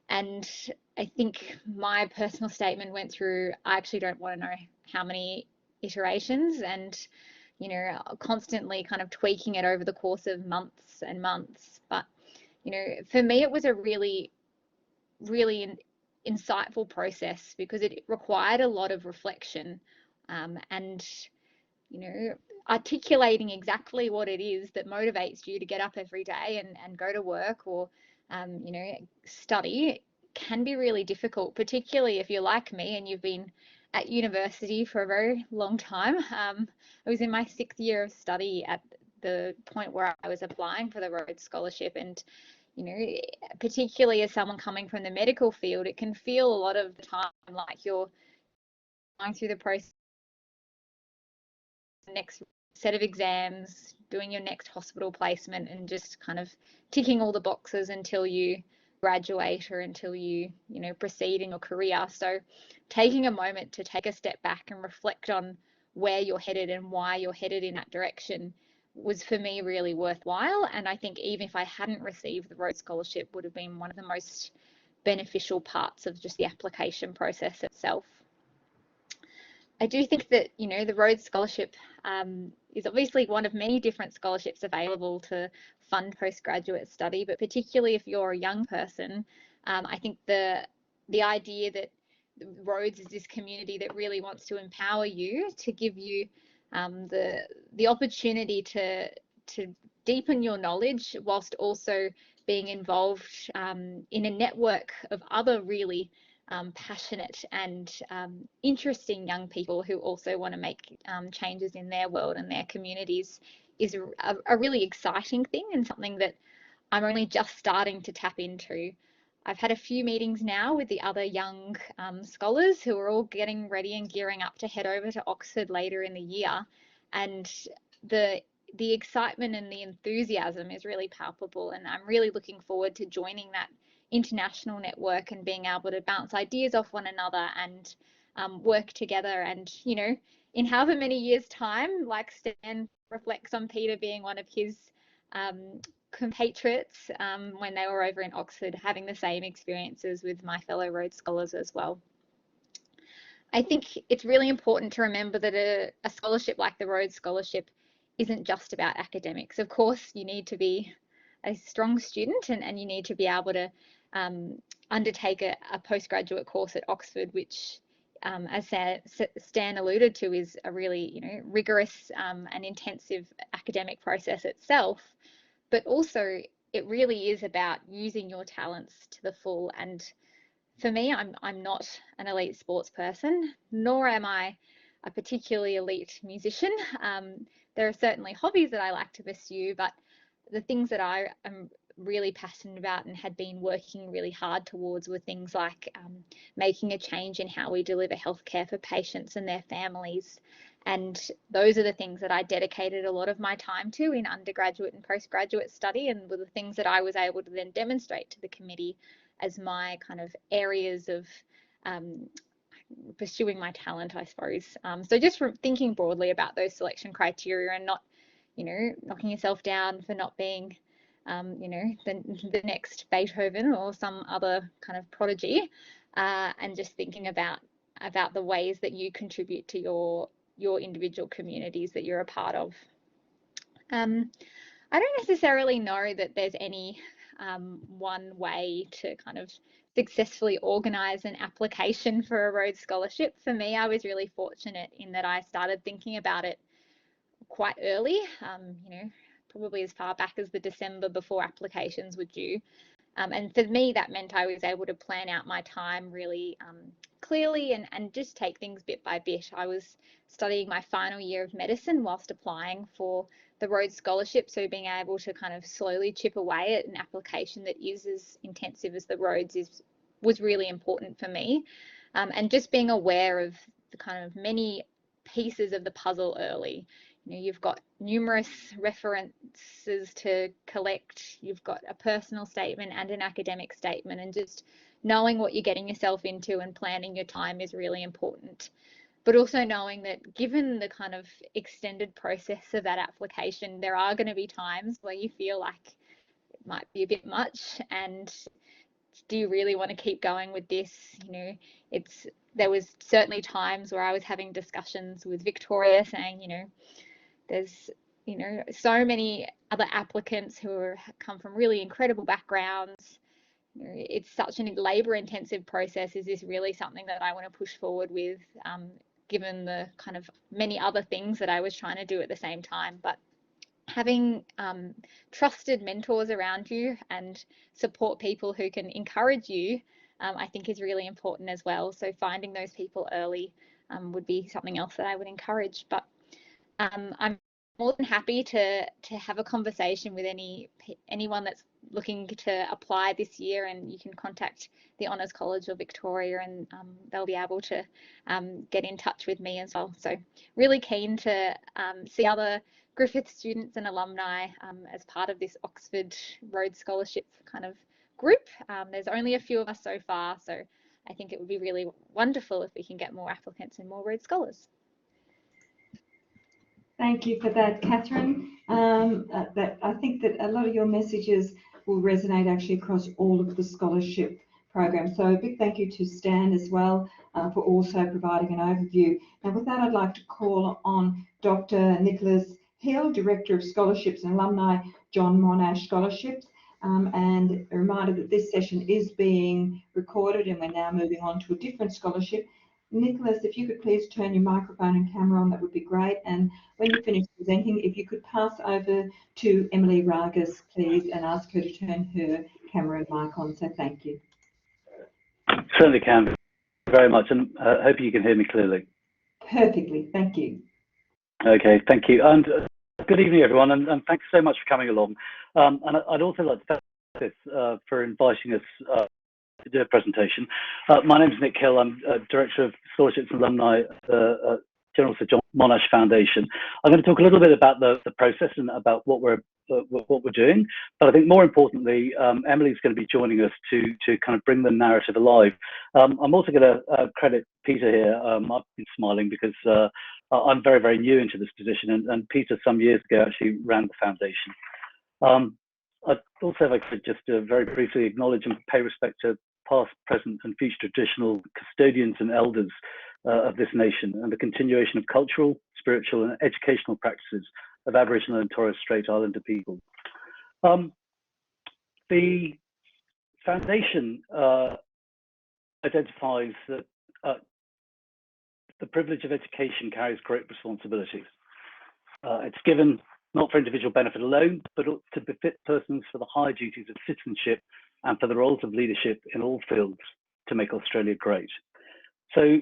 And I think my personal statement went through, I actually don't want to know how many iterations, and, you know, constantly kind of tweaking it over the course of months and months. But, you know, for me, it was a really, really insightful process, because it required a lot of reflection, and, you know, articulating exactly what it is that motivates you to get up every day and go to work, or you know, study, can be really difficult, particularly if you're like me and you've been at university for a very long time. I was in my 6th year of study at the point where I was applying for the Rhodes Scholarship, and, you know, particularly as someone coming from the medical field, it can feel a lot of the time like you're going through the process, next set of exams, doing your next hospital placement, and just kind of ticking all the boxes until you graduate, or until you know, proceed in your career. So taking a moment to take a step back and reflect on where you're headed and why you're headed in that direction was, for me, really worthwhile. And I think even if I hadn't received the Rhodes Scholarship, would have been one of the most beneficial parts of just the application process itself. I do think that, you know, the Rhodes Scholarship is obviously one of many different scholarships available to fund postgraduate study, but particularly if you're a young person, I think the idea that Rhodes is this community that really wants to empower you, to give you the opportunity to deepen your knowledge, whilst also being involved in a network of other really passionate and interesting young people who also want to make changes in their world and their communities, is a really exciting thing, and something that I'm only just starting to tap into. I've had a few meetings now with the other young scholars who are all getting ready and gearing up to head over to Oxford later in the year, and the excitement and the enthusiasm is really palpable, and I'm really looking forward to joining that international network and being able to bounce ideas off one another and work together. And, you know, in however many years' time, like Stan reflects on Peter being one of his compatriots when they were over in Oxford, having the same experiences with my fellow Rhodes Scholars as well. I think it's really important to remember that a scholarship like the Rhodes Scholarship isn't just about academics. Of course, you need to be a strong student, and you need to be able to undertake a postgraduate course at Oxford, which, as Stan alluded to, is a really, you know, rigorous and intensive academic process itself. But also, it really is about using your talents to the full. And for me, I'm not an elite sports person, nor am I a particularly elite musician. There are certainly hobbies that I like to pursue, but the things that I am really passionate about and had been working really hard towards were things like making a change in how we deliver healthcare for patients and their families. And those are the things that I dedicated a lot of my time to in undergraduate and postgraduate study, and were the things that I was able to then demonstrate to the committee as my kind of areas of pursuing my talent, I suppose. So just from thinking broadly about those selection criteria, and not, you know, knocking yourself down for not being, you know, the next Beethoven or some other kind of prodigy, and just thinking about the ways that you contribute to your individual communities that you're a part of. I don't necessarily know that there's any one way to kind of successfully organise an application for a Rhodes Scholarship. For me, I was really fortunate in that I started thinking about it quite early, you know, probably as far back as the December before applications were due. And for me, that meant I was able to plan out my time really clearly and just take things bit by bit. I was studying my final year of medicine whilst applying for the Rhodes Scholarship, so being able to kind of slowly chip away at an application that is as intensive as the Rhodes was really important for me. And just being aware of the kind of many pieces of the puzzle early. You know, you've got numerous references to collect, you've got a personal statement and an academic statement, and just knowing what you're getting yourself into and planning your time is really important. but also knowing that given the kind of extended process of that application, there are going to be times where you feel like it might be a bit much, and do you really want to keep going with this? You know, there was certainly times where I was having discussions with Victoria saying, you know, there's, you know, so many other applicants who come from really incredible backgrounds. You know, it's such a labour intensive process. Is this really something that I want to push forward with, given the kind of many other things that I was trying to do at the same time? But having trusted mentors around you and support people who can encourage you, I think is really important as well. So finding those people early would be something else that I would encourage. But I'm more than happy to have a conversation with anyone that's looking to apply this year, and you can contact the Honours College or Victoria, and they'll be able to get in touch with me as well. So really keen to see other Griffith students and alumni as part of this Oxford Rhodes Scholarship kind of group. There's only a few of us so far, so I think it would be really wonderful if we can get more applicants and more Rhodes Scholars. Thank you for that, Catherine. I think that a lot of your messages will resonate actually across all of the scholarship programs. So a big thank you to Stan as well for also providing an overview. And with that, I'd like to call on Dr. Nicholas Hill, Director of Scholarships and Alumni, John Monash Scholarships. And a reminder that this session is being recorded, and we're now moving on to a different scholarship. Nicholas, if you could please turn your microphone and camera on, that would be great. And when you finish presenting, if you could pass over to Emily Ragas, please, and ask her to turn her camera and mic on. So thank you. Certainly can, very much, and hope you can hear me clearly. Perfectly, thank you. Okay, thank you. And good evening, everyone, and thanks so much for coming along. And I'd also like to thank this for inviting us to do a presentation. My name is Nick Hill. I'm Director of Scholarships and Alumni at General Sir John Monash Foundation. I'm going to talk a little bit about the process and about what we're doing, but I think more importantly, Emily's going to be joining us to kind of bring the narrative alive. I'm also going to credit Peter here. I've been smiling because I'm very, very new into this position, and Peter some years ago actually ran the foundation. I'd also like to just very briefly acknowledge and pay respect to past, present and future traditional custodians and elders of this nation, and the continuation of cultural, spiritual and educational practices of Aboriginal and Torres Strait Islander people. The foundation identifies that the privilege of education carries great responsibilities. It's given not for individual benefit alone, but to befit persons for the high duties of citizenship and for the roles of leadership in all fields to make Australia great. So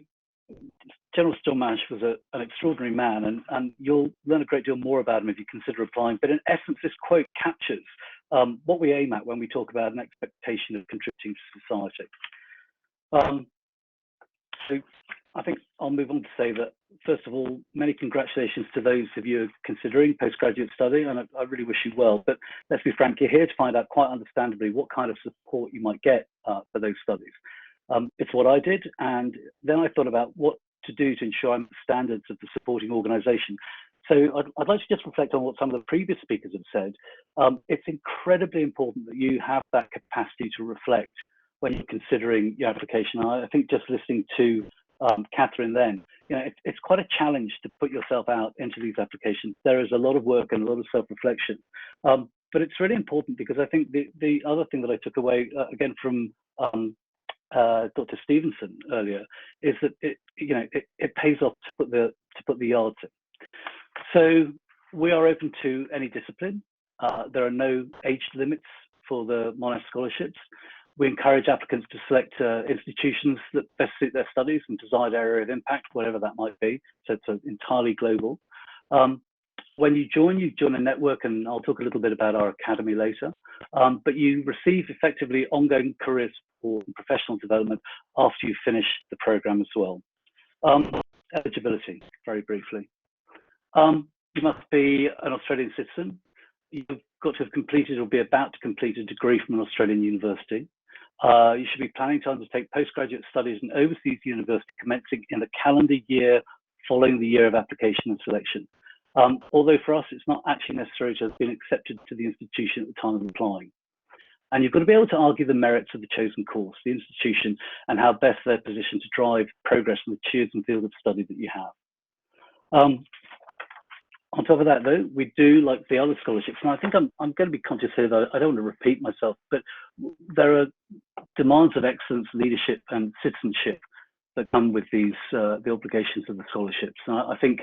General Sir John Monash was an extraordinary man, and you'll learn a great deal more about him if you consider applying. But in essence, this quote captures what we aim at when we talk about an expectation of contributing to society. So I think I'll move on to say that, first of all, many congratulations to those of you considering postgraduate study, and I really wish you well. But let's be frank, you're here to find out quite understandably what kind of support you might get for those studies. It's what I did, and then I thought about what to do to ensure I'm the standards of the supporting organisation. So I'd like to just reflect on what some of the previous speakers have said. It's incredibly important that you have that capacity to reflect when you're considering your application. I think just listening to Catherine then, you know, it's quite a challenge to put yourself out into these applications. There is a lot of work and a lot of self-reflection, but it's really important because I think the other thing that I took away again from Dr. Stevenson earlier is that it pays off to put the yards in. So we are open to any discipline. There are no age limits for the Monash scholarships. We encourage applicants to select institutions that best suit their studies and desired area of impact, whatever that might be. So it's entirely global. When you join a network, and I'll talk a little bit about our academy later, but you receive effectively ongoing career support and professional development after you finish the program as well. Eligibility, very briefly. You must be an Australian citizen. You've got to have completed or be about to complete a degree from an Australian university. You should be planning to undertake postgraduate studies in overseas university commencing in the calendar year following the year of application and selection. Although for us, it's not actually necessary to have been accepted to the institution at the time of applying. And you've got to be able to argue the merits of the chosen course, the institution, and how best they're positioned to drive progress in the chosen field of study that you have. On top of that, though, we do like the other scholarships, and I think I'm going to be conscious here that I don't want to repeat myself, but there are demands of excellence, leadership, and citizenship that come with these the obligations of the scholarships. And I think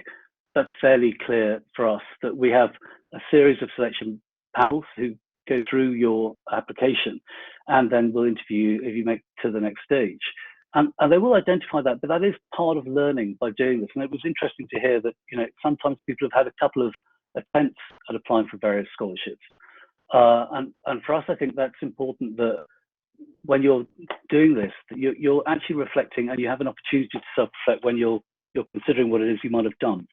that's fairly clear for us that we have a series of selection panels who go through your application, and then will interview you if you make to the next stage. And they will identify that, but that is part of learning by doing this. And it was interesting to hear that, you know, sometimes people have had a couple of attempts at applying for various scholarships. And for us, I think that's important that when you're doing this, that you're actually reflecting, and you have an opportunity to self-reflect when you're considering what it is you might have done.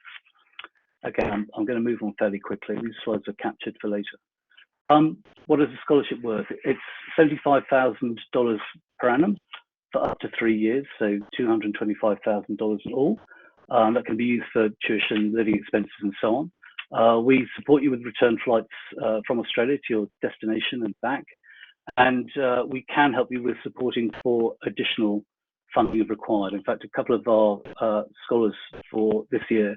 Okay, I'm going to move on fairly quickly. These slides are captured for later. What is a scholarship worth? It's $75,000 per annum for up to 3 years, so $225,000 in all. That can be used for tuition, living expenses, and so on. We support you with return flights from Australia to your destination and back. And we can help you with supporting for additional funding if required. In fact, a couple of our scholars for this year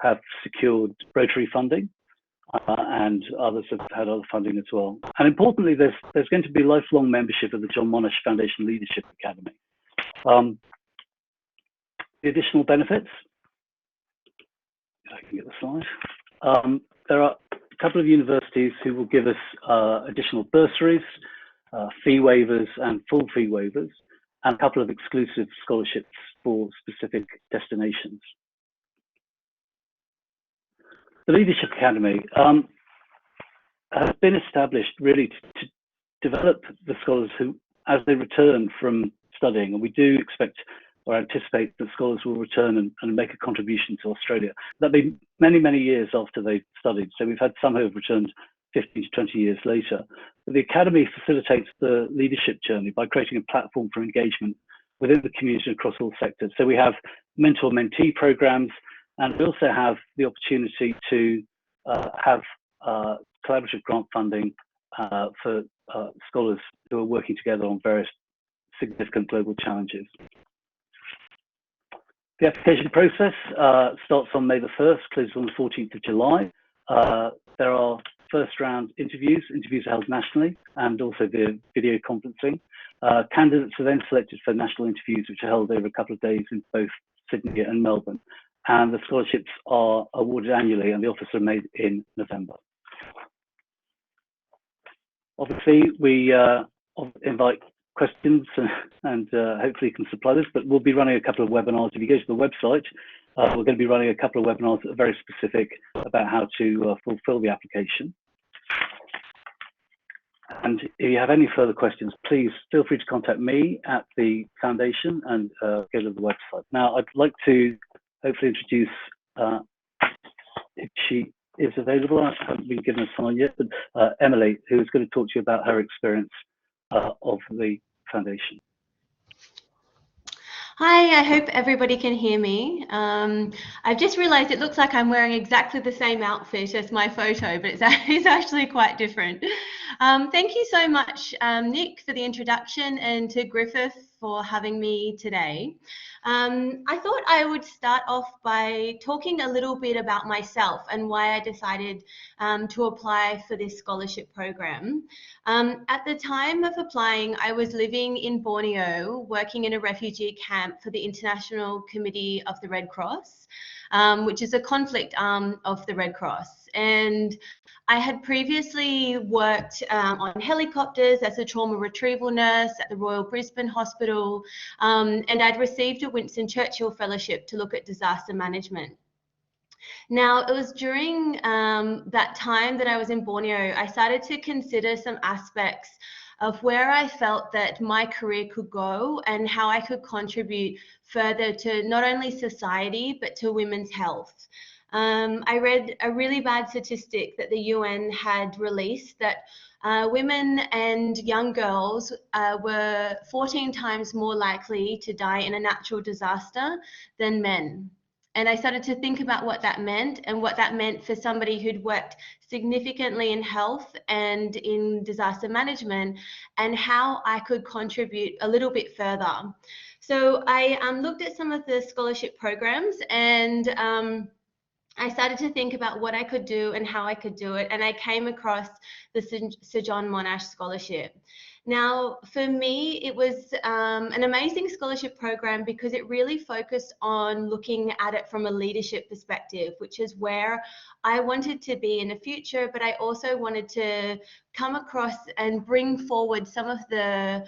have secured Rotary funding, and others have had other funding as well. And importantly, there's going to be lifelong membership of the John Monash Foundation Leadership Academy. The additional benefits, if I can get the slide. There are a couple of universities who will give us additional bursaries, fee waivers and full fee waivers, and a couple of exclusive scholarships for specific destinations. The Leadership Academy has been established really to develop the scholars who, as they return from studying, and we do expect or anticipate that scholars will return and make a contribution to Australia. That'll be many, many years after they've studied. So we've had some who have returned 15 to 20 years later. But the Academy facilitates the leadership journey by creating a platform for engagement within the community across all sectors. So we have mentor-mentee programs, and we also have the opportunity to have collaborative grant funding for scholars who are working together on various significant global challenges. The application process starts on May the 1st, closes on the 14th of July. There are first round interviews are held nationally, and also via video conferencing. Candidates are then selected for national interviews, which are held over a couple of days in both Sydney and Melbourne. And the scholarships are awarded annually, and the offers are made in November. Obviously, we invite questions and hopefully you can supply this, but we'll be running a couple of webinars. If you go to the website, we're going to be running a couple of webinars that are very specific about how to fulfill the application. And if you have any further questions, please feel free to contact me at the foundation and go to the website. Now, I'd like to hopefully introduce, if she is available, I haven't been given a sign yet, but Emily, who is going to talk to you about her experience of the foundation. Hi, I hope everybody can hear me. I've just realized it looks like I'm wearing exactly the same outfit as my photo, but it's actually quite different. Thank you so much, Nick, for the introduction, and to Griffith for having me today. I thought I would start off by talking a little bit about myself and why I decided to apply for this scholarship program. At the time of applying, I was living in Borneo, working in a refugee camp for the International Committee of the Red Cross, which is a conflict arm of the Red Cross. And I had previously worked on helicopters as a trauma retrieval nurse at the Royal Brisbane Hospital, and I'd received a Winston Churchill Fellowship to look at disaster management. Now, it was during that time that I was in Borneo, I started to consider some aspects of where I felt that my career could go and how I could contribute further to not only society, but to women's health. I read a really bad statistic that the UN had released that women and young girls were 14 times more likely to die in a natural disaster than men. And I started to think about what that meant and what that meant for somebody who'd worked significantly in health and in disaster management, and how I could contribute a little bit further. So I looked at some of the scholarship programs, and I started to think about what I could do and how I could do it, and I came across the Sir John Monash Scholarship. Now, for me, it was an amazing scholarship program because it really focused on looking at it from a leadership perspective, which is where I wanted to be in the future, but I also wanted to come across and bring forward some of the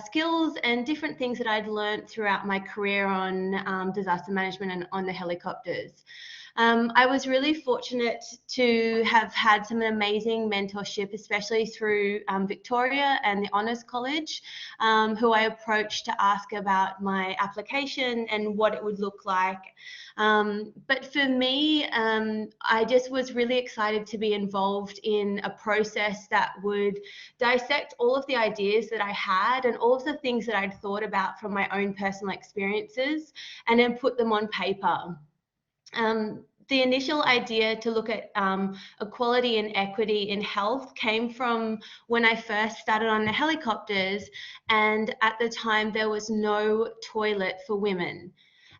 skills and different things that I'd learned throughout my career on disaster management and on the helicopters. I was really fortunate to have had some amazing mentorship, especially through Victoria and the Honours College, who I approached to ask about my application and what it would look like. But for me, I just was really excited to be involved in a process that would dissect all of the ideas that I had and all of the things that I'd thought about from my own personal experiences, and then put them on paper. The initial idea to look at equality and equity in health came from when I first started on the helicopters, and at the time there was no toilet for women.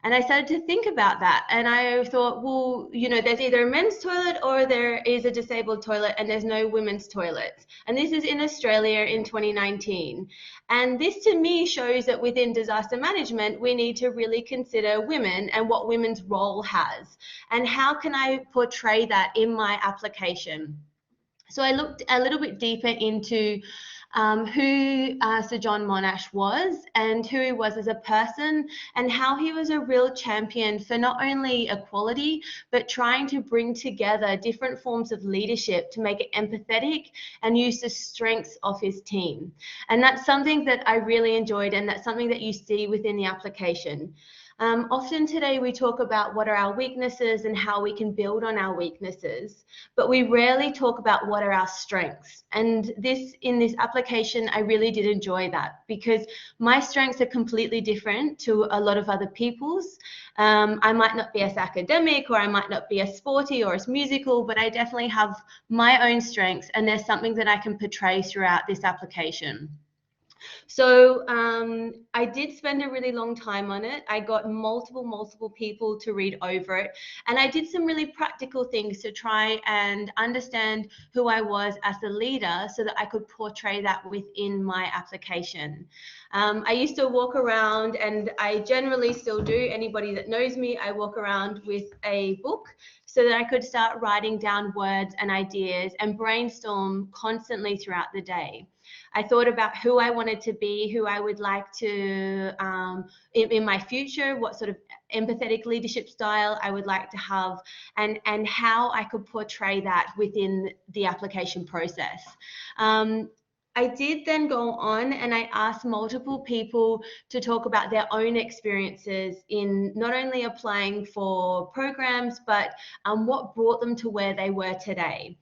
And I started to think about that, and I thought, well, you know, there's either a men's toilet or there is a disabled toilet, and there's no women's toilets. And this is in Australia in 2019. And this to me shows that within disaster management, we need to really consider women and what women's role has, and how can I portray that in my application. So I looked a little bit deeper into who Sir John Monash was and who he was as a person, and how he was a real champion for not only equality, but trying to bring together different forms of leadership to make it empathetic and use the strengths of his team. And that's something that I really enjoyed, and that's something that you see within the application. Often today we talk about what are our weaknesses and how we can build on our weaknesses, but we rarely talk about what are our strengths. And in this application, I really did enjoy that, because my strengths are completely different to a lot of other people's. I might not be as academic, or I might not be as sporty or as musical, but I definitely have my own strengths, and there's something that I can portray throughout this application. So I did spend a really long time on it. I got multiple people to read over it, and I did some really practical things to try and understand who I was as a leader, so that I could portray that within my application. I used to walk around, and I generally still do, anybody that knows me, I walk around with a book so that I could start writing down words and ideas and brainstorm constantly throughout the day. I thought about who I wanted to be, who I would like to, in my future, what sort of empathetic leadership style I would like to have, and how I could portray that within the application process. I did then go on and I asked multiple people to talk about their own experiences in not only applying for programs, but what brought them to where they were today.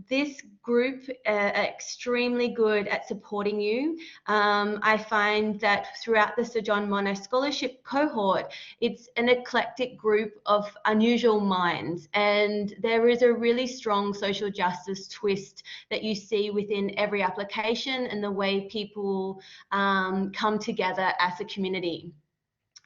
This group are extremely good at supporting you. I find that throughout the Sir John Monash Scholarship cohort, it's an eclectic group of unusual minds, and there is a really strong social justice twist that you see within every application and the way people come together as a community.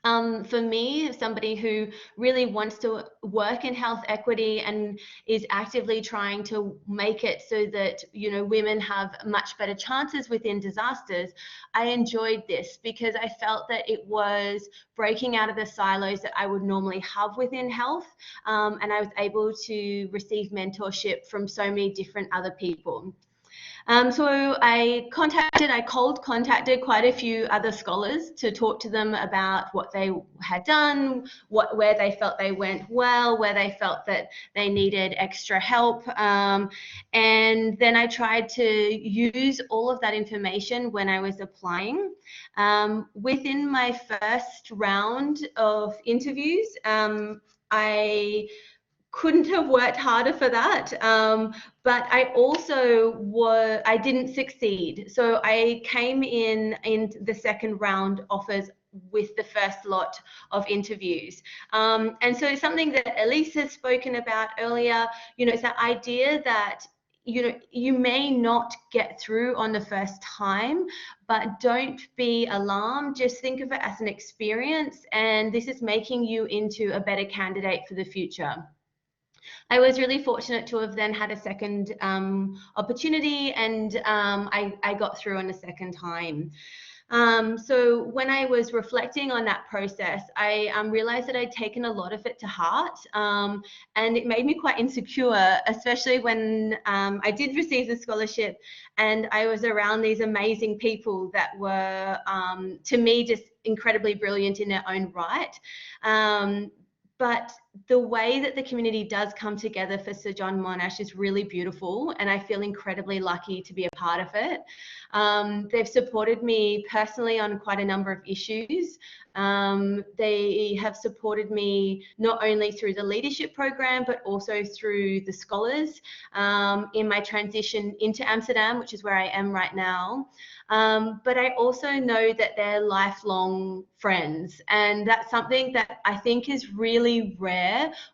For me, somebody who really wants to work in health equity and is actively trying to make it so that, you know, women have much better chances within disasters, I enjoyed this because I felt that it was breaking out of the silos that I would normally have within health, and I was able to receive mentorship from so many different other people. So I cold contacted quite a few other scholars to talk to them about what they had done, where they felt they went well, where they felt that they needed extra help. And then I tried to use all of that information when I was applying. Within my first round of interviews, I couldn't have worked harder for that, but I didn't succeed. So I came in the second round offers with the first lot of interviews. And so it's something that Elise has spoken about earlier, it's that idea that you may not get through on the first time, but don't be alarmed. Just think of it as an experience, and this is making you into a better candidate for the future. I was really fortunate to have then had a second opportunity, and I got through on a second time. So when I was reflecting on that process, I realized that I'd taken a lot of it to heart, and it made me quite insecure, especially when I did receive the scholarship and I was around these amazing people that were, to me, just incredibly brilliant in their own right. But the way that the community does come together for Sir John Monash is really beautiful, and I feel incredibly lucky to be a part of it. They've supported me personally on quite a number of issues. They have supported me not only through the leadership program, but also through the scholars in my transition into Amsterdam, which is where I am right now. But I also know that they're lifelong friends, and that's something that I think is really rare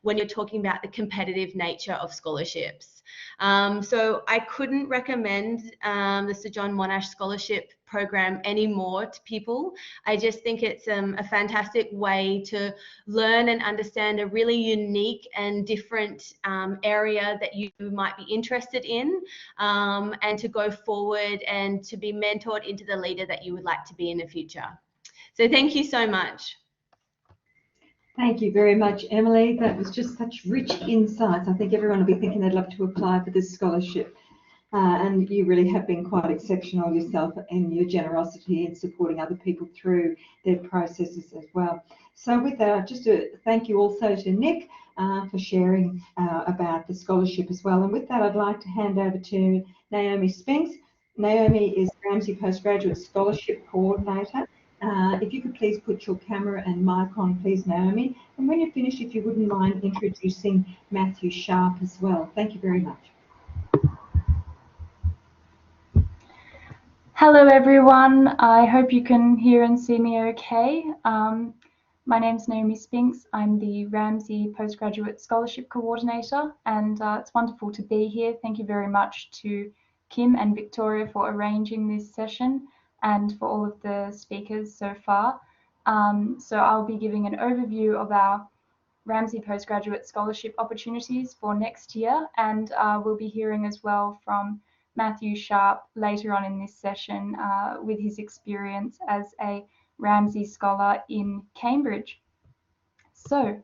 when you're talking about the competitive nature of scholarships. So I couldn't recommend the Sir John Monash Scholarship program anymore to people. I just think it's a fantastic way to learn and understand a really unique and different area that you might be interested in, and to go forward and to be mentored into the leader that you would like to be in the future. So thank you so much. Thank you very much, Emily. That was just such rich insights. I think everyone will be thinking they'd love to apply for this scholarship. And you really have been quite exceptional yourself in your generosity in supporting other people through their processes as well. So with that, just to thank you also to Nick for sharing about the scholarship as well. And with that, I'd like to hand over to Naomi Spinks. Naomi is Ramsay Postgraduate Scholarship Coordinator. If you could please put your camera and mic on, please, Naomi. And when you're finished, if you wouldn't mind introducing Matthew Sharp as well. Thank you very much. Hello everyone, I hope you can hear and see me okay. My name's Naomi Spinks. I'm the Ramsay Postgraduate Scholarship Coordinator, and it's wonderful to be here. Thank you very much to Kim and Victoria for arranging this session and for all of the speakers so far. So I'll be giving an overview of our Ramsay Postgraduate Scholarship opportunities for next year, and we'll be hearing as well from Matthew Sharp later on in this session with his experience as a Ramsay Scholar in Cambridge. So,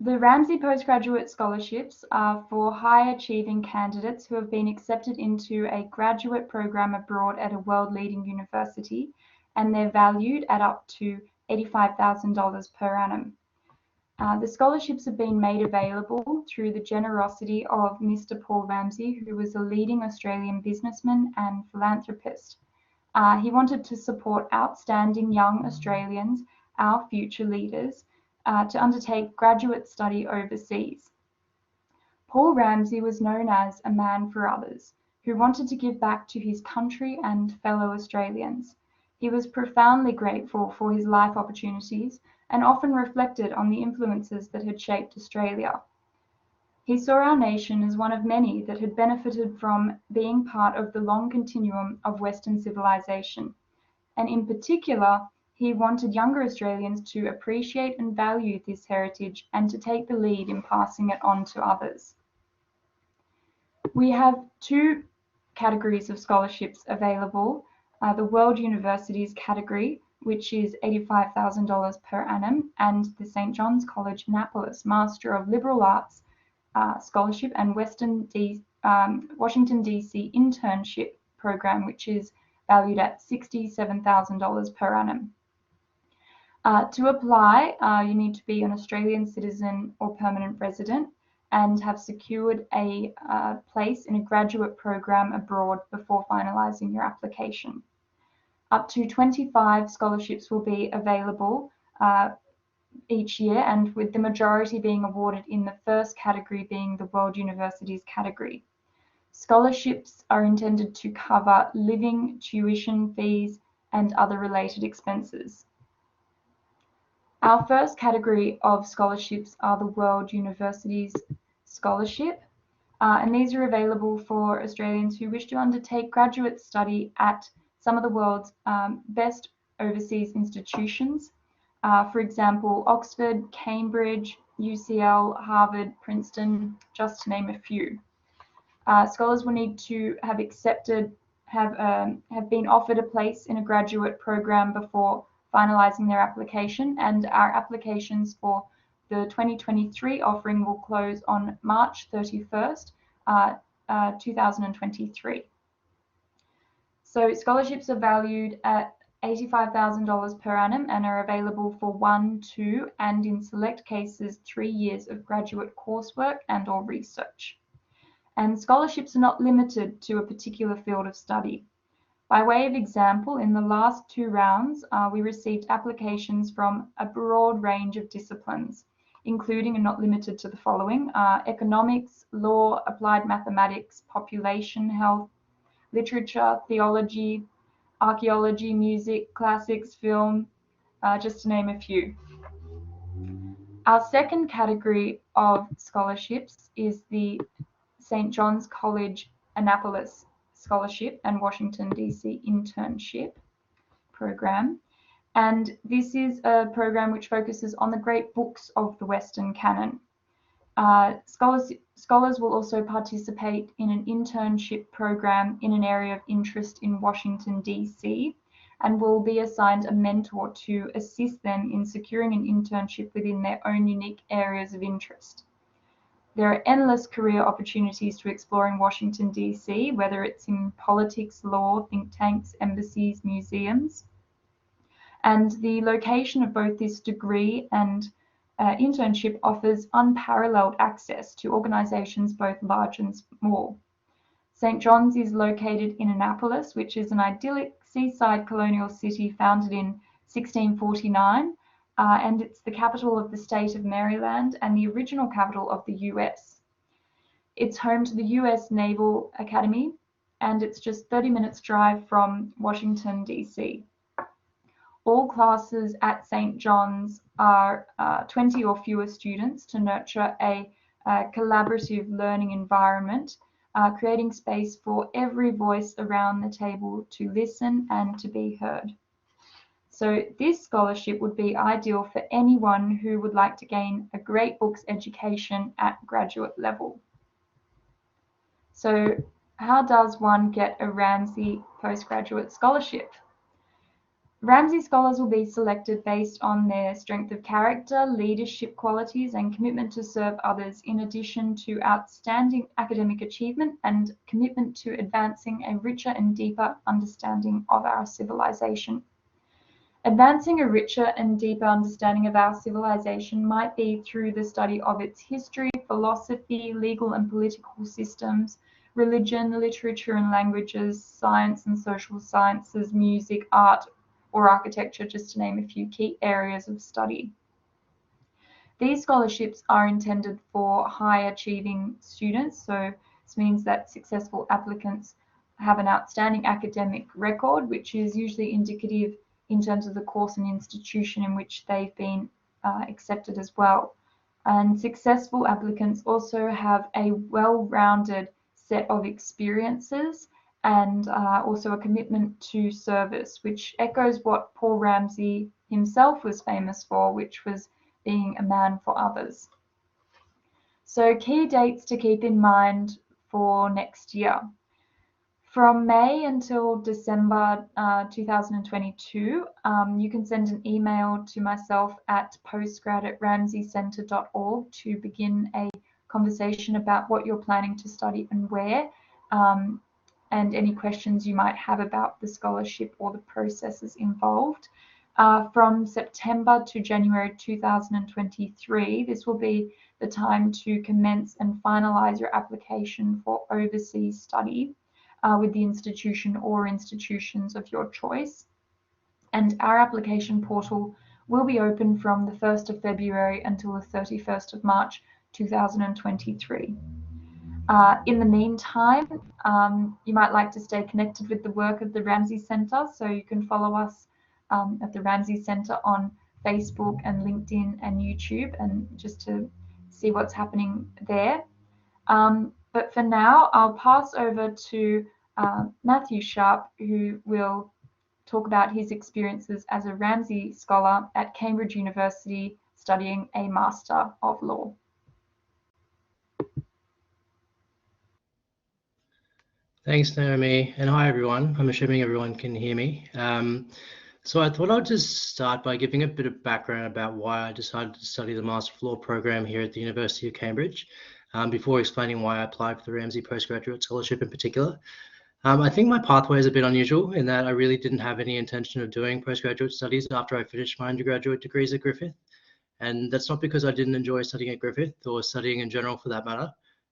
the Ramsay Postgraduate Scholarships are for high achieving candidates who have been accepted into a graduate program abroad at a world-leading university, and they're valued at up to $85,000 per annum. The scholarships have been made available through the generosity of Mr. Paul Ramsay, who was a leading Australian businessman and philanthropist. He wanted to support outstanding young Australians, our future leaders, to undertake graduate study overseas. Paul Ramsay was known as a man for others, who wanted to give back to his country and fellow Australians. He was profoundly grateful for his life opportunities and often reflected on the influences that had shaped Australia. He saw our nation as one of many that had benefited from being part of the long continuum of Western civilization, and in particular, he wanted younger Australians to appreciate and value this heritage and to take the lead in passing it on to others. We have two categories of scholarships available. The World Universities category, which is $85,000 per annum, and the St. John's College Annapolis Master of Liberal Arts Scholarship and Washington DC Internship Program, which is valued at $67,000 per annum. To apply, you need to be an Australian citizen or permanent resident and have secured a place in a graduate program abroad before finalising your application. Up to 25 scholarships will be available each year, and with the majority being awarded in the first category being the World Universities category. Scholarships are intended to cover living, tuition fees, and other related expenses. Our first category of scholarships are the World Universities Scholarship, and these are available for Australians who wish to undertake graduate study at some of the world's best overseas institutions. For example, Oxford, Cambridge, UCL, Harvard, Princeton, just to name a few. Scholars will need to have been offered a place in a graduate program before finalising their application, and our applications for the 2023 offering will close on March 31st, 2023. So scholarships are valued at $85,000 per annum and are available for 1, 2, and in select cases 3 years of graduate coursework and or research. And scholarships are not limited to a particular field of study. By way of example, in the last 2 rounds, we received applications from a broad range of disciplines, including and not limited to the following: economics, law, applied mathematics, population health, literature, theology, archaeology, music, classics, film, just to name a few. Our second category of scholarships is the St. John's College Annapolis Scholarship and Washington, D.C. Internship Program. And this is a program which focuses on the great books of the Western canon. Scholars will also participate in an internship program in an area of interest in Washington, D.C., and will be assigned a mentor to assist them in securing an internship within their own unique areas of interest. There are endless career opportunities to explore in Washington, D.C., whether it's in politics, law, think tanks, embassies, museums. And the location of both this degree and internship offers unparalleled access to organizations both large and small. St. John's is located in Annapolis, which is an idyllic seaside colonial city founded in 1649, and it's the capital of the state of Maryland and the original capital of the US. It's home to the US Naval Academy, and it's just 30 minutes drive from Washington, D.C. All classes at St. John's are 20 or fewer students to nurture a collaborative learning environment, creating space for every voice around the table to listen and to be heard. So this scholarship would be ideal for anyone who would like to gain a great books education at graduate level. So how does one get a Ramsay postgraduate scholarship? Ramsay scholars will be selected based on their strength of character, leadership qualities, and commitment to serve others, in addition to outstanding academic achievement and commitment to advancing a richer and deeper understanding of our civilization. Advancing a richer and deeper understanding of our civilization might be through the study of its history, philosophy, legal and political systems, religion, literature and languages, science and social sciences, music, art, or architecture, just to name a few key areas of study. These scholarships are intended for high achieving students, so this means that successful applicants have an outstanding academic record, which is usually indicative in terms of the course and institution in which they've been accepted as well. And successful applicants also have a well-rounded set of experiences and also a commitment to service, which echoes what Paul Ramsay himself was famous for, which was being a man for others. So key dates to keep in mind for next year. From May until December 2022, you can send an email to myself at postgrad@ramsaycentre.org to begin a conversation about what you're planning to study and where, and any questions you might have about the scholarship or the processes involved. From September to January 2023, this will be the time to commence and finalise your application for overseas study with the institution or institutions of your choice. And our application portal will be open from the 1st of February until the 31st of March 2023. In the meantime, you might like to stay connected with the work of the Ramsay Centre, so you can follow us at the Ramsay Centre on Facebook and LinkedIn and YouTube, and just to see what's happening there. But for now, I'll pass over to Matthew Sharp, who will talk about his experiences as a Ramsay Scholar at Cambridge University studying a Master of Law. Thanks, Naomi, and hi everyone. I'm assuming everyone can hear me. So I thought I'd just start by giving a bit of background about why I decided to study the Master of Law program here at the University of Cambridge, before explaining why I applied for the Ramsay Postgraduate Scholarship in particular. I think my pathway is a bit unusual in that I really didn't have any intention of doing postgraduate studies after I finished my undergraduate degrees at Griffith. And that's not because I didn't enjoy studying at Griffith or studying in general for that matter.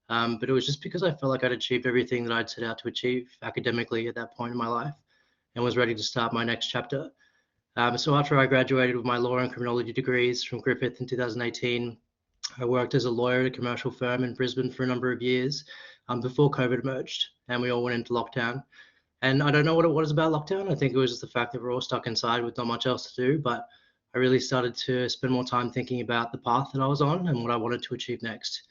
But it was just because I felt like I'd achieved everything that I'd set out to achieve academically at that point in my life and was ready to start my next chapter. So after I graduated with my law and criminology degrees from Griffith in 2018, I worked as a lawyer at a commercial firm in Brisbane for a number of years before COVID emerged and we all went into lockdown. And I don't know what it was about lockdown. I think it was just the fact that we're all stuck inside with not much else to do, but I really started to spend more time thinking about the path that I was on and what I wanted to achieve next.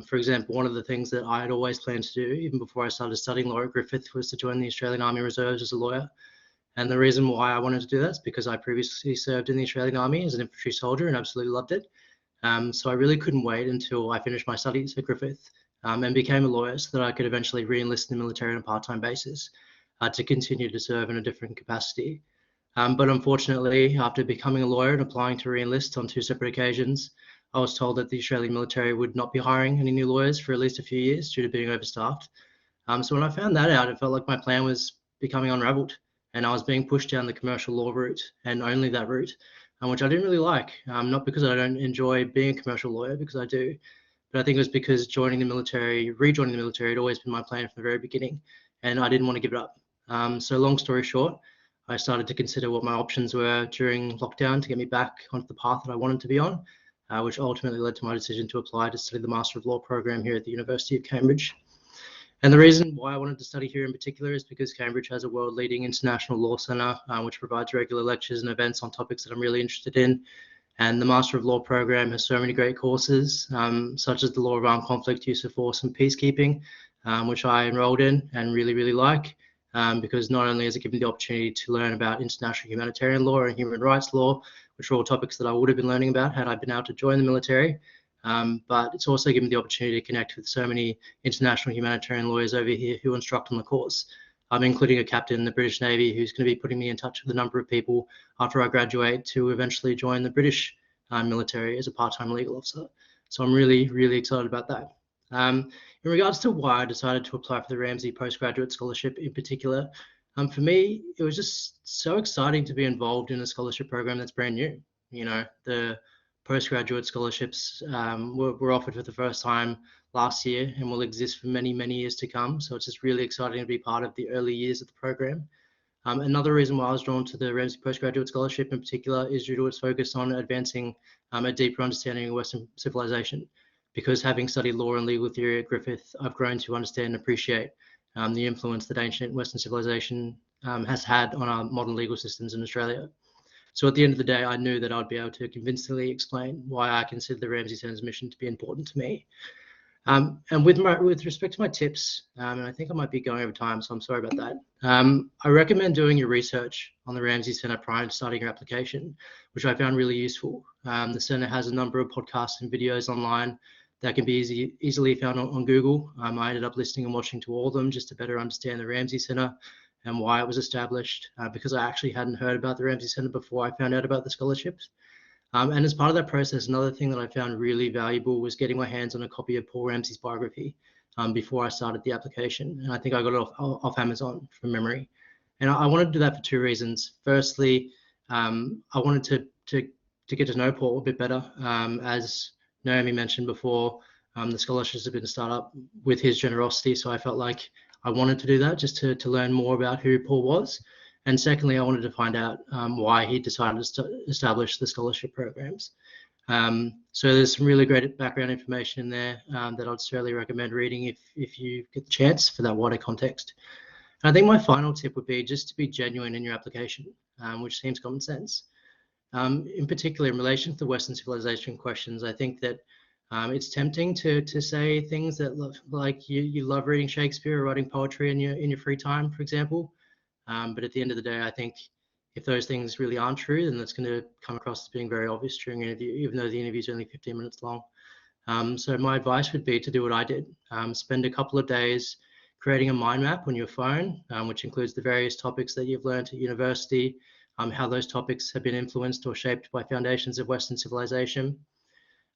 For example, one of the things that I had always planned to do, even before I started studying law at Griffith, was to join the Australian Army Reserves as a lawyer. And the reason why I wanted to do that is because I previously served in the Australian Army as an infantry soldier and absolutely loved it. So I really couldn't wait until I finished my studies at Griffith and became a lawyer so that I could eventually re-enlist in the military on a part-time basis to continue to serve in a different capacity. But unfortunately, after becoming a lawyer and applying to re-enlist on 2 separate occasions, I was told that the Australian military would not be hiring any new lawyers for at least a few years due to being overstaffed. So when I found that out, it felt like my plan was becoming unraveled and I was being pushed down the commercial law route and only that route, which I didn't really like. Not because I don't enjoy being a commercial lawyer, because I do, but I think it was because rejoining the military had always been my plan from the very beginning and I didn't want to give it up. So long story short, I started to consider what my options were during lockdown to get me back onto the path that I wanted to be on. Which ultimately led to my decision to apply to study the Master of Law program here at the University of Cambridge. And the reason why I wanted to study here in particular is because Cambridge has a world-leading international law centre, which provides regular lectures and events on topics that I'm really interested in. And the Master of Law program has so many great courses, such as the law of armed conflict, use of force and peacekeeping, which I enrolled in and really, really like. Because not only has it given me the opportunity to learn about international humanitarian law and human rights law, which are all topics that I would have been learning about had I been able to join the military, but it's also given me the opportunity to connect with so many international humanitarian lawyers over here who instruct on the course, including a captain in the British Navy who's going to be putting me in touch with a number of people after I graduate to eventually join the British military as a part-time legal officer. So I'm really, really excited about that. In regards to why I decided to apply for the Ramsay Postgraduate Scholarship in particular, for me, it was just so exciting to be involved in a scholarship program that's brand new. You know, the postgraduate scholarships were offered for the first time last year and will exist for many, many years to come. So it's just really exciting to be part of the early years of the program. Another reason why I was drawn to the Ramsay Postgraduate Scholarship in particular is due to its focus on advancing a deeper understanding of Western civilization. Because having studied law and legal theory at Griffith, I've grown to understand and appreciate the influence that ancient Western civilization has had on our modern legal systems in Australia. So at the end of the day, I knew that I'd be able to convincingly explain why I consider the Ramsay Centre's mission to be important to me. And with respect to my tips, and I think I might be going over time, so I'm sorry about that. I recommend doing your research on the Ramsay Centre prior to starting your application, which I found really useful. The Centre has a number of podcasts and videos online that can be easily found on Google. I ended up listening and watching to all of them just to better understand the Ramsay Centre and why it was established, because I actually hadn't heard about the Ramsay Centre before I found out about the scholarships. And as part of that process, another thing that I found really valuable was getting my hands on a copy of Paul Ramsay's biography before I started the application. And I think I got it off Amazon from memory. And I wanted to do that for 2 reasons. Firstly, I wanted to get to know Paul a bit better. As Naomi mentioned before, the scholarships have been set up with his generosity. So I felt like I wanted to do that just to learn more about who Paul was. And secondly, I wanted to find out why he decided to establish the scholarship programs. So there's some really great background information in there that I'd certainly recommend reading if you get the chance for that wider context. And I think my final tip would be just to be genuine in your application, which seems common sense. In particular, in relation to the Western civilization questions, I think that it's tempting to say things that like you love reading Shakespeare or writing poetry in your free time, for example. But at the end of the day, I think if those things really aren't true, then that's going to come across as being very obvious during an interview, even though the interview is only 15 minutes long. So my advice would be to do what I did. Spend a couple of days creating a mind map on your phone, which includes the various topics that you've learned at university, how those topics have been influenced or shaped by foundations of Western civilization.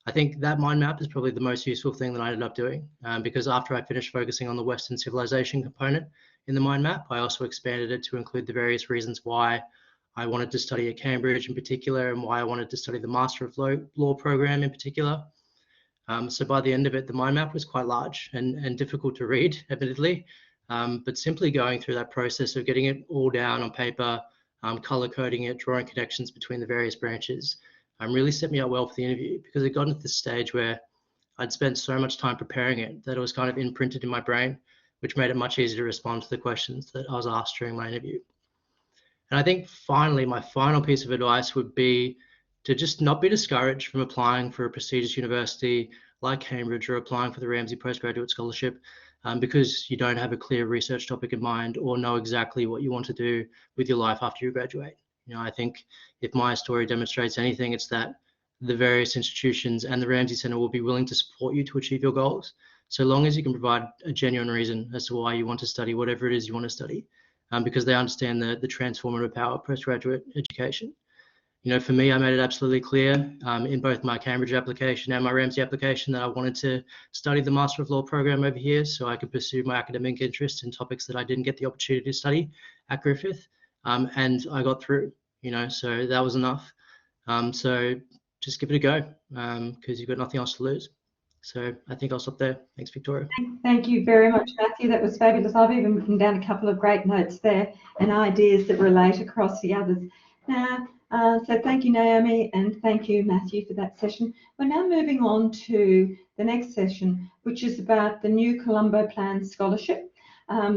I think that mind map is probably the most useful thing that I ended up doing, because after I finished focusing on the Western civilization component in the mind map, I also expanded it to include the various reasons why I wanted to study at Cambridge in particular, and why I wanted to study the Master of Law program in particular. So by the end of it, the mind map was quite large and difficult to read, admittedly, but simply going through that process of getting it all down on paper, color coding it, drawing connections between the various branches, really set me up well for the interview, because it got into this stage where I'd spent so much time preparing it that it was kind of imprinted in my brain, which made it much easier to respond to the questions that I was asked during my interview. And I think finally, my final piece of advice would be to just not be discouraged from applying for a prestigious university like Cambridge or applying for the Ramsay Postgraduate Scholarship because you don't have a clear research topic in mind or know exactly what you want to do with your life after you graduate. You know, I think if my story demonstrates anything, it's that the various institutions and the Ramsay Centre will be willing to support you to achieve your goals, so long as you can provide a genuine reason as to why you want to study whatever it is you want to study, because they understand the transformative power of postgraduate education. You know, for me, I made it absolutely clear in both my Cambridge application and my Ramsay application that I wanted to study the Master of Law program over here so I could pursue my academic interests in topics that I didn't get the opportunity to study at Griffith. And I got through, you know, so that was enough. So just give it a go because you've got nothing else to lose. So I think I'll stop there. Thanks, Victoria. Thank you very much, Matthew. That was fabulous. I've even written down a couple of great notes there and ideas that relate across the others. Now, so thank you, Naomi, and thank you, Matthew, for that session. We're now moving on to the next session, which is about the new Colombo Plan Scholarship.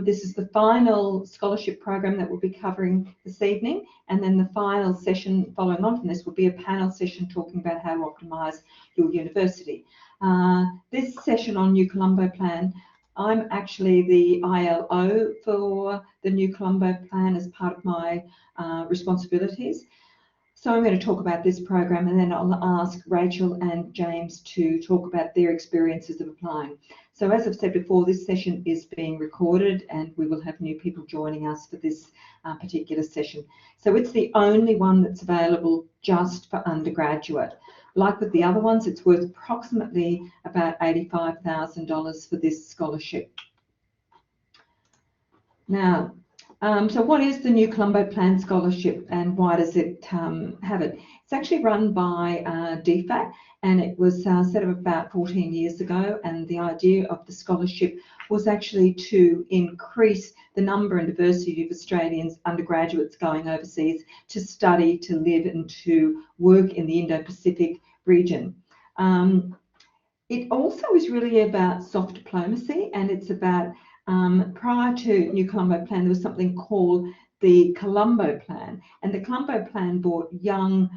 This is the final scholarship program that we'll be covering this evening, and then the final session following on from this will be a panel session talking about how to optimise your university. This session on New Colombo Plan, I'm actually the ILO for the New Colombo Plan as part of my responsibilities. So I'm going to talk about this program, and then I'll ask Rachel and James to talk about their experiences of applying. So as I've said before, this session is being recorded and we will have new people joining us for this particular session. So it's the only one that's available just for undergraduate. Like with the other ones, it's worth approximately about $85,000 for this scholarship. Now, so what is the New Colombo Plan Scholarship and why does it have it? It's actually run by DFAT, and it was set up about 14 years ago, and the idea of the scholarship was actually to increase the number and diversity of Australians undergraduates going overseas to study, to live and to work in the Indo-Pacific region. It also is really about soft diplomacy, and it's about prior to New Colombo Plan, there was something called the Colombo Plan, and the Colombo Plan brought young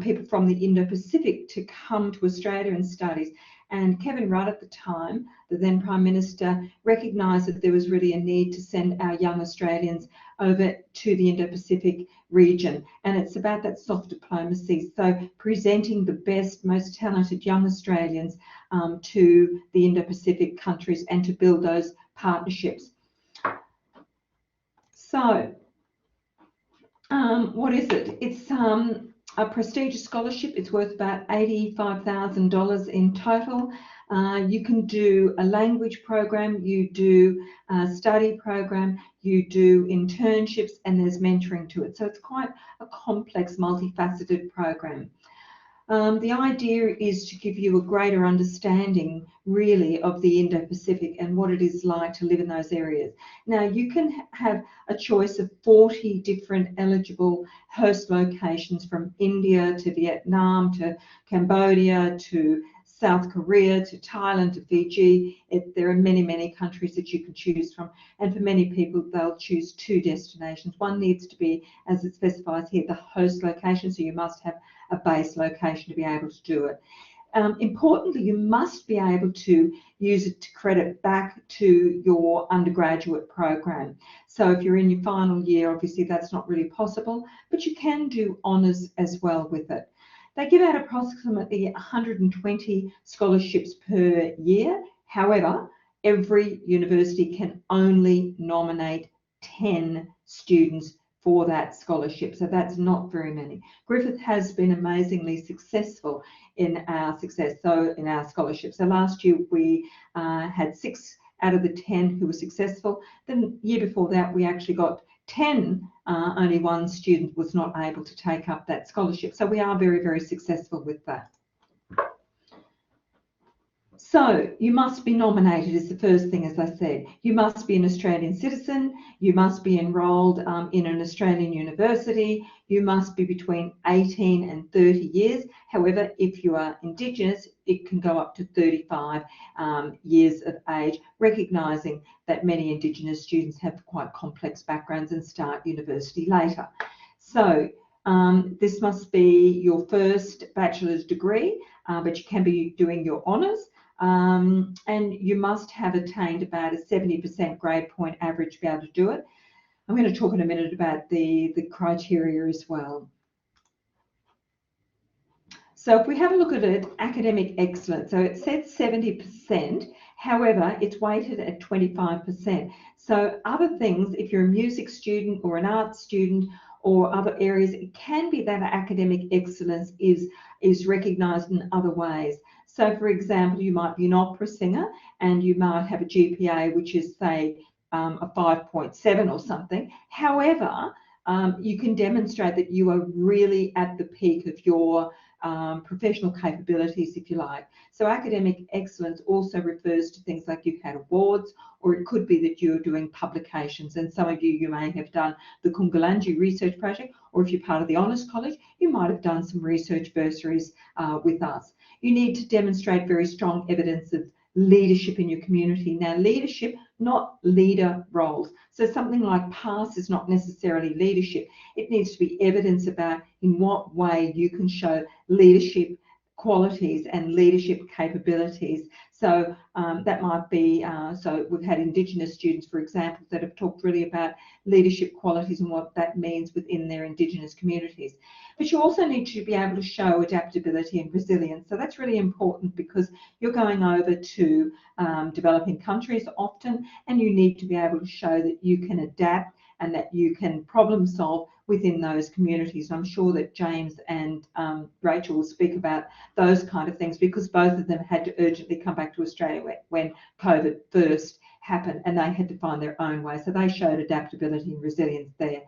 people from the Indo-Pacific to come to Australia and studies. And Kevin Rudd at the time, the then Prime Minister, recognised that there was really a need to send our young Australians over to the Indo-Pacific region. And it's about that soft diplomacy, so presenting the best, most talented young Australians to the Indo-Pacific countries and to build those partnerships. So, what is it? It's a prestigious scholarship. It's worth about $85,000 in total. You can do a language program, you do a study program, you do internships, and there's mentoring to it. So it's quite a complex, multifaceted program. The idea is to give you a greater understanding, really, of the Indo-Pacific and what it is like to live in those areas. Now, you can have a choice of 40 different eligible host locations, from India to Vietnam to Cambodia to South Korea to Thailand to Fiji. There are many, many countries that you can choose from, and for many people they'll choose 2 destinations. One needs to be, as it specifies here, the host location, so you must have a base location to be able to do it. Importantly, you must be able to use it to credit back to your undergraduate program. So if you're in your final year, obviously that's not really possible, but you can do honours as well with it. They give out approximately 120 scholarships per year. However, every university can only nominate 10 students for that scholarship, so that's not very many. Griffith has been amazingly successful in our scholarship. So last year we had 6 out of the 10 who were successful. The year before that we actually got 10, only 1 student was not able to take up that scholarship. So we are very, very successful with that. So you must be nominated is the first thing, as I said. You must be an Australian citizen. You must be enrolled in an Australian university. You must be between 18 and 30 years. However, if you are Indigenous, it can go up to 35 years of age, recognising that many Indigenous students have quite complex backgrounds and start university later. So this must be your first bachelor's degree, but you can be doing your honours. And you must have attained about a 70% grade point average to be able to do it. I'm going to talk in a minute about the criteria as well. So if we have a look at it, academic excellence, so it says 70%, however, it's weighted at 25%. So other things, if you're a music student or an art student or other areas, it can be that academic excellence is recognised in other ways. So, for example, you might be an opera singer and you might have a GPA which is, say, a 5.7 or something. However, you can demonstrate that you are really at the peak of your professional capabilities, if you like. So academic excellence also refers to things like you've had awards, or it could be that you're doing publications. And some of you may have done the Kungalanji Research Project, or if you're part of the Honours College, you might have done some research bursaries with us. You need to demonstrate very strong evidence of leadership in your community. Now, leadership, not leader roles. So something like pass is not necessarily leadership. It needs to be evidence about in what way you can show leadership qualities and leadership capabilities. So that might be, so we've had Indigenous students, for example, that have talked really about leadership qualities and what that means within their Indigenous communities. But you also need to be able to show adaptability and resilience. So that's really important because you're going over to developing countries often, and you need to be able to show that you can adapt and that you can problem solve within those communities. And I'm sure that James and Rachel will speak about those kind of things, because both of them had to urgently come back to Australia when COVID first happened, and they had to find their own way. So they showed adaptability and resilience there.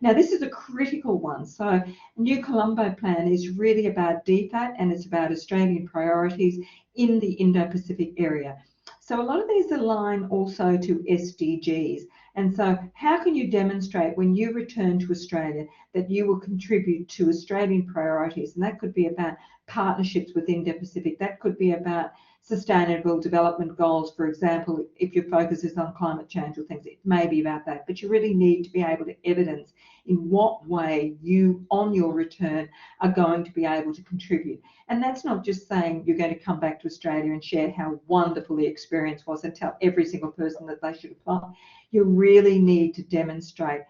Now, this is a critical one. So New Colombo Plan is really about DFAT, and it's about Australian priorities in the Indo-Pacific area. So a lot of these align also to SDGs. And so how can you demonstrate when you return to Australia that you will contribute to Australian priorities? And that could be about partnerships with Indo-Pacific. That could be about sustainable development goals. For example, if your focus is on climate change or things, it may be about that. But you really need to be able to evidence in what way you, on your return, are going to be able to contribute. And that's not just saying you're going to come back to Australia and share how wonderful the experience was and tell every single person that they should apply. You really need to demonstrate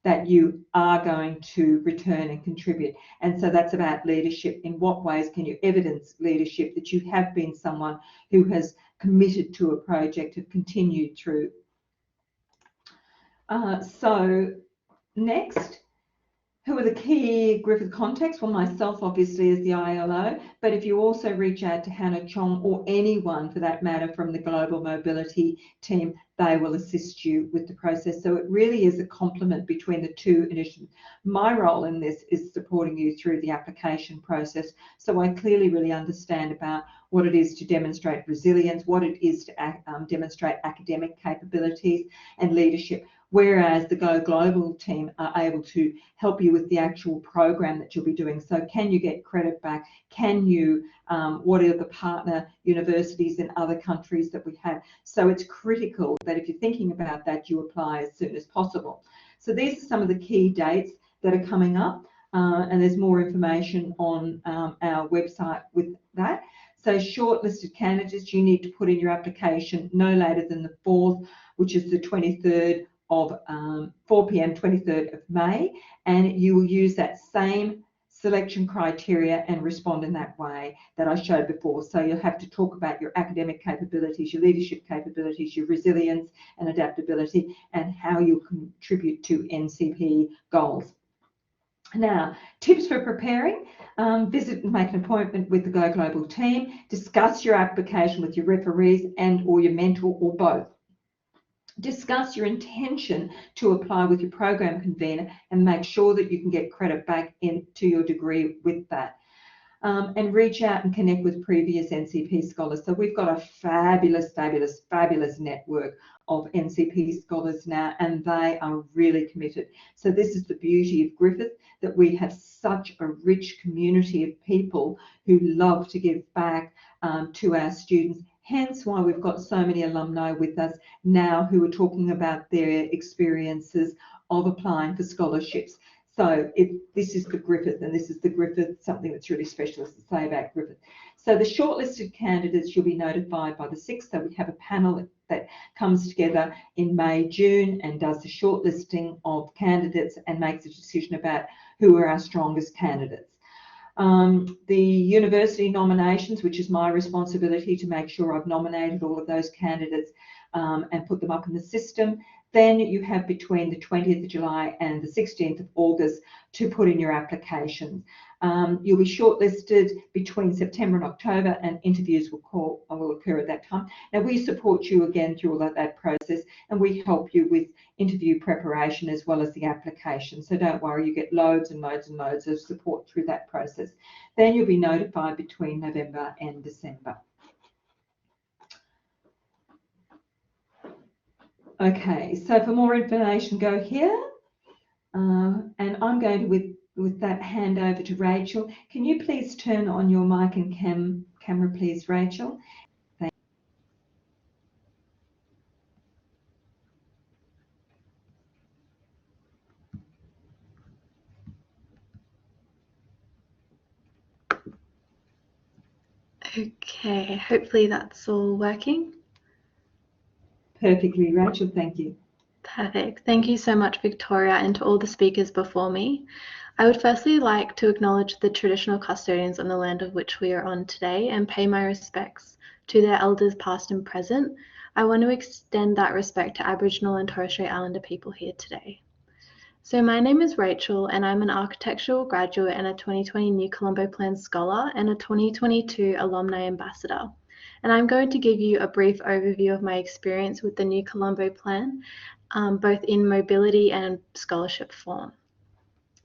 that you are going to return and contribute. And so that's about leadership. In what ways can you evidence leadership, that you have been someone who has committed to a project, have continued through. So next, Who are the key Griffith contacts? Well, myself, obviously, as the ILO, but if you also reach out to Hannah Chong or anyone for that matter from the Global Mobility team, they will assist you with the process. So it really is a complement between the two initiatives. My role in this is supporting you through the application process. So I clearly really understand about what it is to demonstrate resilience, what it is to demonstrate academic capabilities and leadership, whereas the Go Global team are able to help you with the actual program that you'll be doing. So can you get credit back? Can you, what are the partner universities in other countries that we have? So it's critical that if you're thinking about that, you apply as soon as possible. So these are some of the key dates that are coming up, and there's more information on our website with that. So shortlisted candidates, you need to put in your application no later than the 4th, which is the 23rd of 4 p.m. 23rd of May, and you will use that same selection criteria and respond in that way that I showed before. So you'll have to talk about your academic capabilities, your leadership capabilities, your resilience and adaptability, and how you contribute to NCP goals. Now, tips for preparing. Visit and make an appointment with the Go Global team. Discuss your application with your referees and or your mentor or both. Discuss your intention to apply with your program convener and make sure that you can get credit back into your degree with that. And reach out and connect with previous NCP scholars. So we've got a fabulous network of NCP scholars now, and they are really committed. So this is the beauty of Griffith, that we have such a rich community of people who love to give back to our students. Hence why we've got so many alumni with us now who are talking about their experiences of applying for scholarships. So this is the Griffith, and this is the Griffith, something that's really special to say about Griffith. So the shortlisted candidates, you'll be notified by the 6th. So we have a panel that comes together in May, June, and does the shortlisting of candidates and makes a decision about who are our strongest candidates. The university nominations, which is my responsibility to make sure I've nominated all of those candidates and put them up in the system. Then you have between the 20th of July and the 16th of August to put in your applications. You'll be shortlisted between September and October, and interviews will occur at that time. Now, we support you again through all that process, and we help you with interview preparation as well as the application. So don't worry, you get loads and loads and loads of support through that process. Then you'll be notified between November and December. Okay, so for more information, go here, and I'm going to, with that, hand over to Rachel. Can you please turn on your mic and camera, please, Rachel? Thank you. Okay, hopefully that's all working. Perfectly, Rachel, thank you. Perfect. Thank you so much, Victoria, and to all the speakers before me. I would firstly like to acknowledge the traditional custodians on the land of which we are on today and pay my respects to their elders past and present. I want to extend that respect to Aboriginal and Torres Strait Islander people here today. So my name is Rachel, and I'm an architectural graduate and a 2020 New Colombo Plan Scholar and a 2022 Alumni Ambassador. And I'm going to give you a brief overview of my experience with the New Colombo Plan, both in mobility and scholarship form.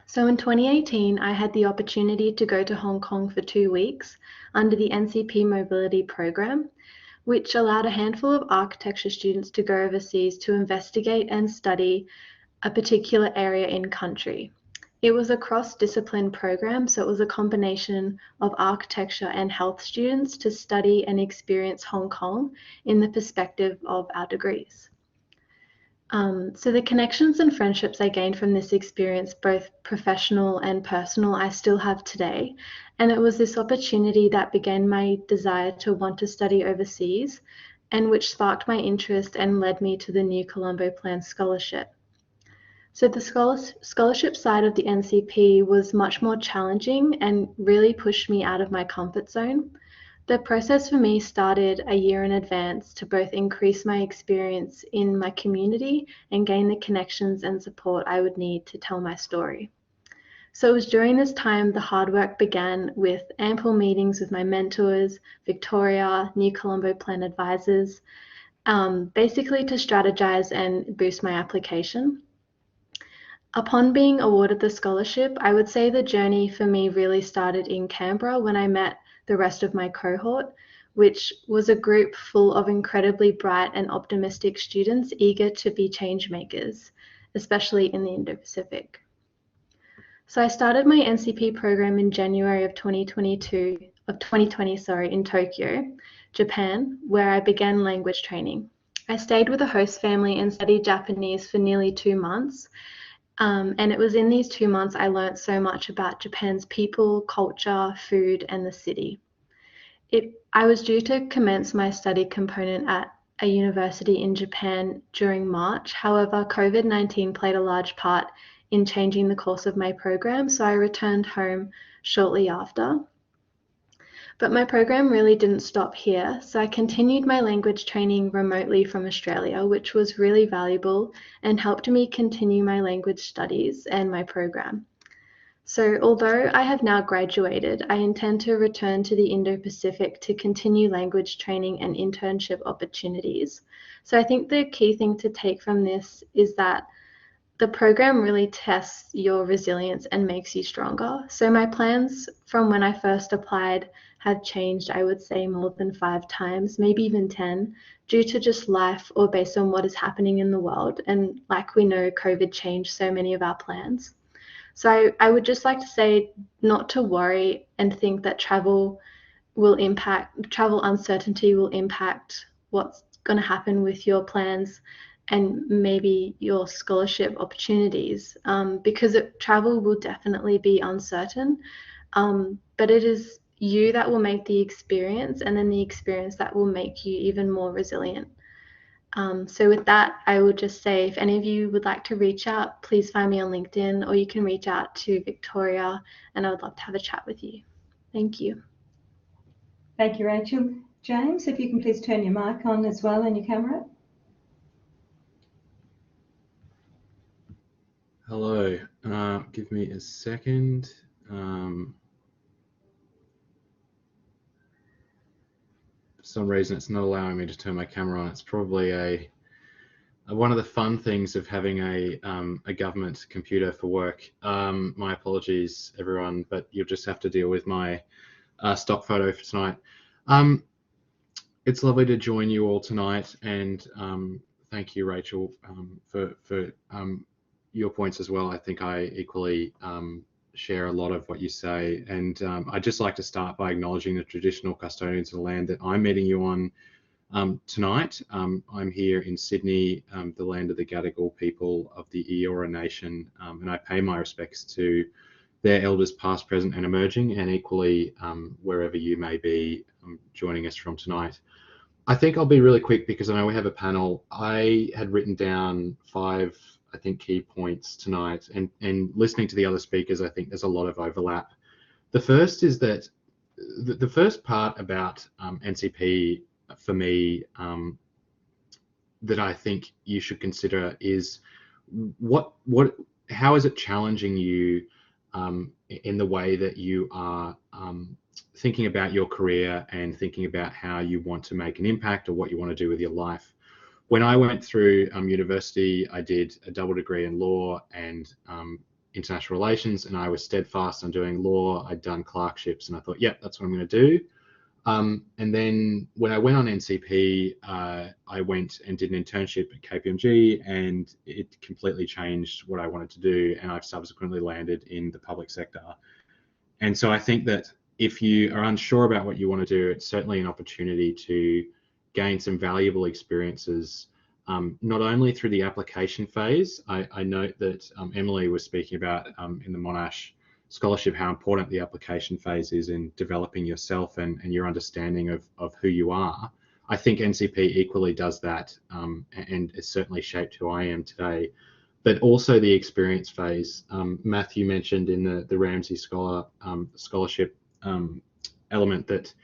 So in 2018, I had the opportunity to go to Hong Kong for 2 weeks under the NCP Mobility Program, which allowed a handful of architecture students to go overseas to investigate and study a particular area in country. It was a cross-discipline program, so it was a combination of architecture and health students to study and experience Hong Kong in the perspective of our degrees. So the connections and friendships I gained from this experience, both professional and personal, I still have today. And it was this opportunity that began my desire to want to study overseas, and which sparked my interest and led me to the New Colombo Plan Scholarship. So the scholarship side of the NCP was much more challenging and really pushed me out of my comfort zone. The process for me started a year in advance to both increase my experience in my community and gain the connections and support I would need to tell my story. So it was during this time the hard work began, with ample meetings with my mentors, Victoria, New Colombo Plan advisors, basically to strategize and boost my application. Upon being awarded the scholarship, I would say the journey for me really started in Canberra when I met the rest of my cohort, which was a group full of incredibly bright and optimistic students eager to be change makers, especially in the Indo-Pacific. So I started my NCP program in January of 2020, in Tokyo, Japan, where I began language training. I stayed with a host family and studied Japanese for nearly 2 months. And it was in these 2 months I learned so much about Japan's people, culture, food, and the city. I was due to commence my study component at a university in Japan during March. However, COVID-19 played a large part in changing the course of my program, so I returned home shortly after. But my program really didn't stop here, so I continued my language training remotely from Australia, which was really valuable and helped me continue my language studies and my program. So although I have now graduated, I intend to return to the Indo-Pacific to continue language training and internship opportunities. So I think the key thing to take from this is that the program really tests your resilience and makes you stronger. So my plans from when I first applied have changed, I would say, more than 5 times, maybe even 10, due to just life or based on what is happening in the world. And like we know, COVID changed so many of our plans. So I would just like to say not to worry and think that travel uncertainty will impact what's going to happen with your plans and maybe your scholarship opportunities, because travel will definitely be uncertain, but it is you that will make the experience, and then the experience that will make you even more resilient. So with that, I would just say, if any of you would like to reach out, please find me on LinkedIn, or you can reach out to Victoria, and I would love to have a chat with you. Thank you. Thank you, Rachel. James, if you can please turn your mic on as well and your camera. Hello, give me a second. For some reason it's not allowing me to turn my camera on. It's probably one of the fun things of having a government computer for work. My apologies, everyone, but you'll just have to deal with my stock photo for tonight. It's lovely to join you all tonight, and thank you, Rachel, for your points as well. I think I equally share a lot of what you say, and I'd just like to start by acknowledging the traditional custodians of the land that I'm meeting you on tonight. I'm here in Sydney, the land of the Gadigal people of the Eora Nation, and I pay my respects to their elders past, present and emerging, and equally wherever you may be joining us from tonight. I think I'll be really quick because I know we have a panel. I had written down 5, I think, key points tonight, and listening to the other speakers, I think there's a lot of overlap. The first is that the first part about NCP for me that I think you should consider is how is it challenging you in the way that you are thinking about your career and thinking about how you want to make an impact or what you want to do with your life. When I went through university, I did a double degree in law and international relations, and I was steadfast on doing law. I'd done clerkships, and I thought, yep, that's what I'm going to do. And then when I went on NCP, I went and did an internship at KPMG, and it completely changed what I wanted to do, and I've subsequently landed in the public sector. And so I think that if you are unsure about what you want to do, it's certainly an opportunity to gain some valuable experiences, not only through the application phase. I note that Emily was speaking about in the Monash scholarship how important the application phase is in developing yourself and your understanding of who you are. I think NCP equally does that, and it's certainly shaped who I am today. But also the experience phase. Matthew mentioned in the Ramsay Scholar scholarship element that,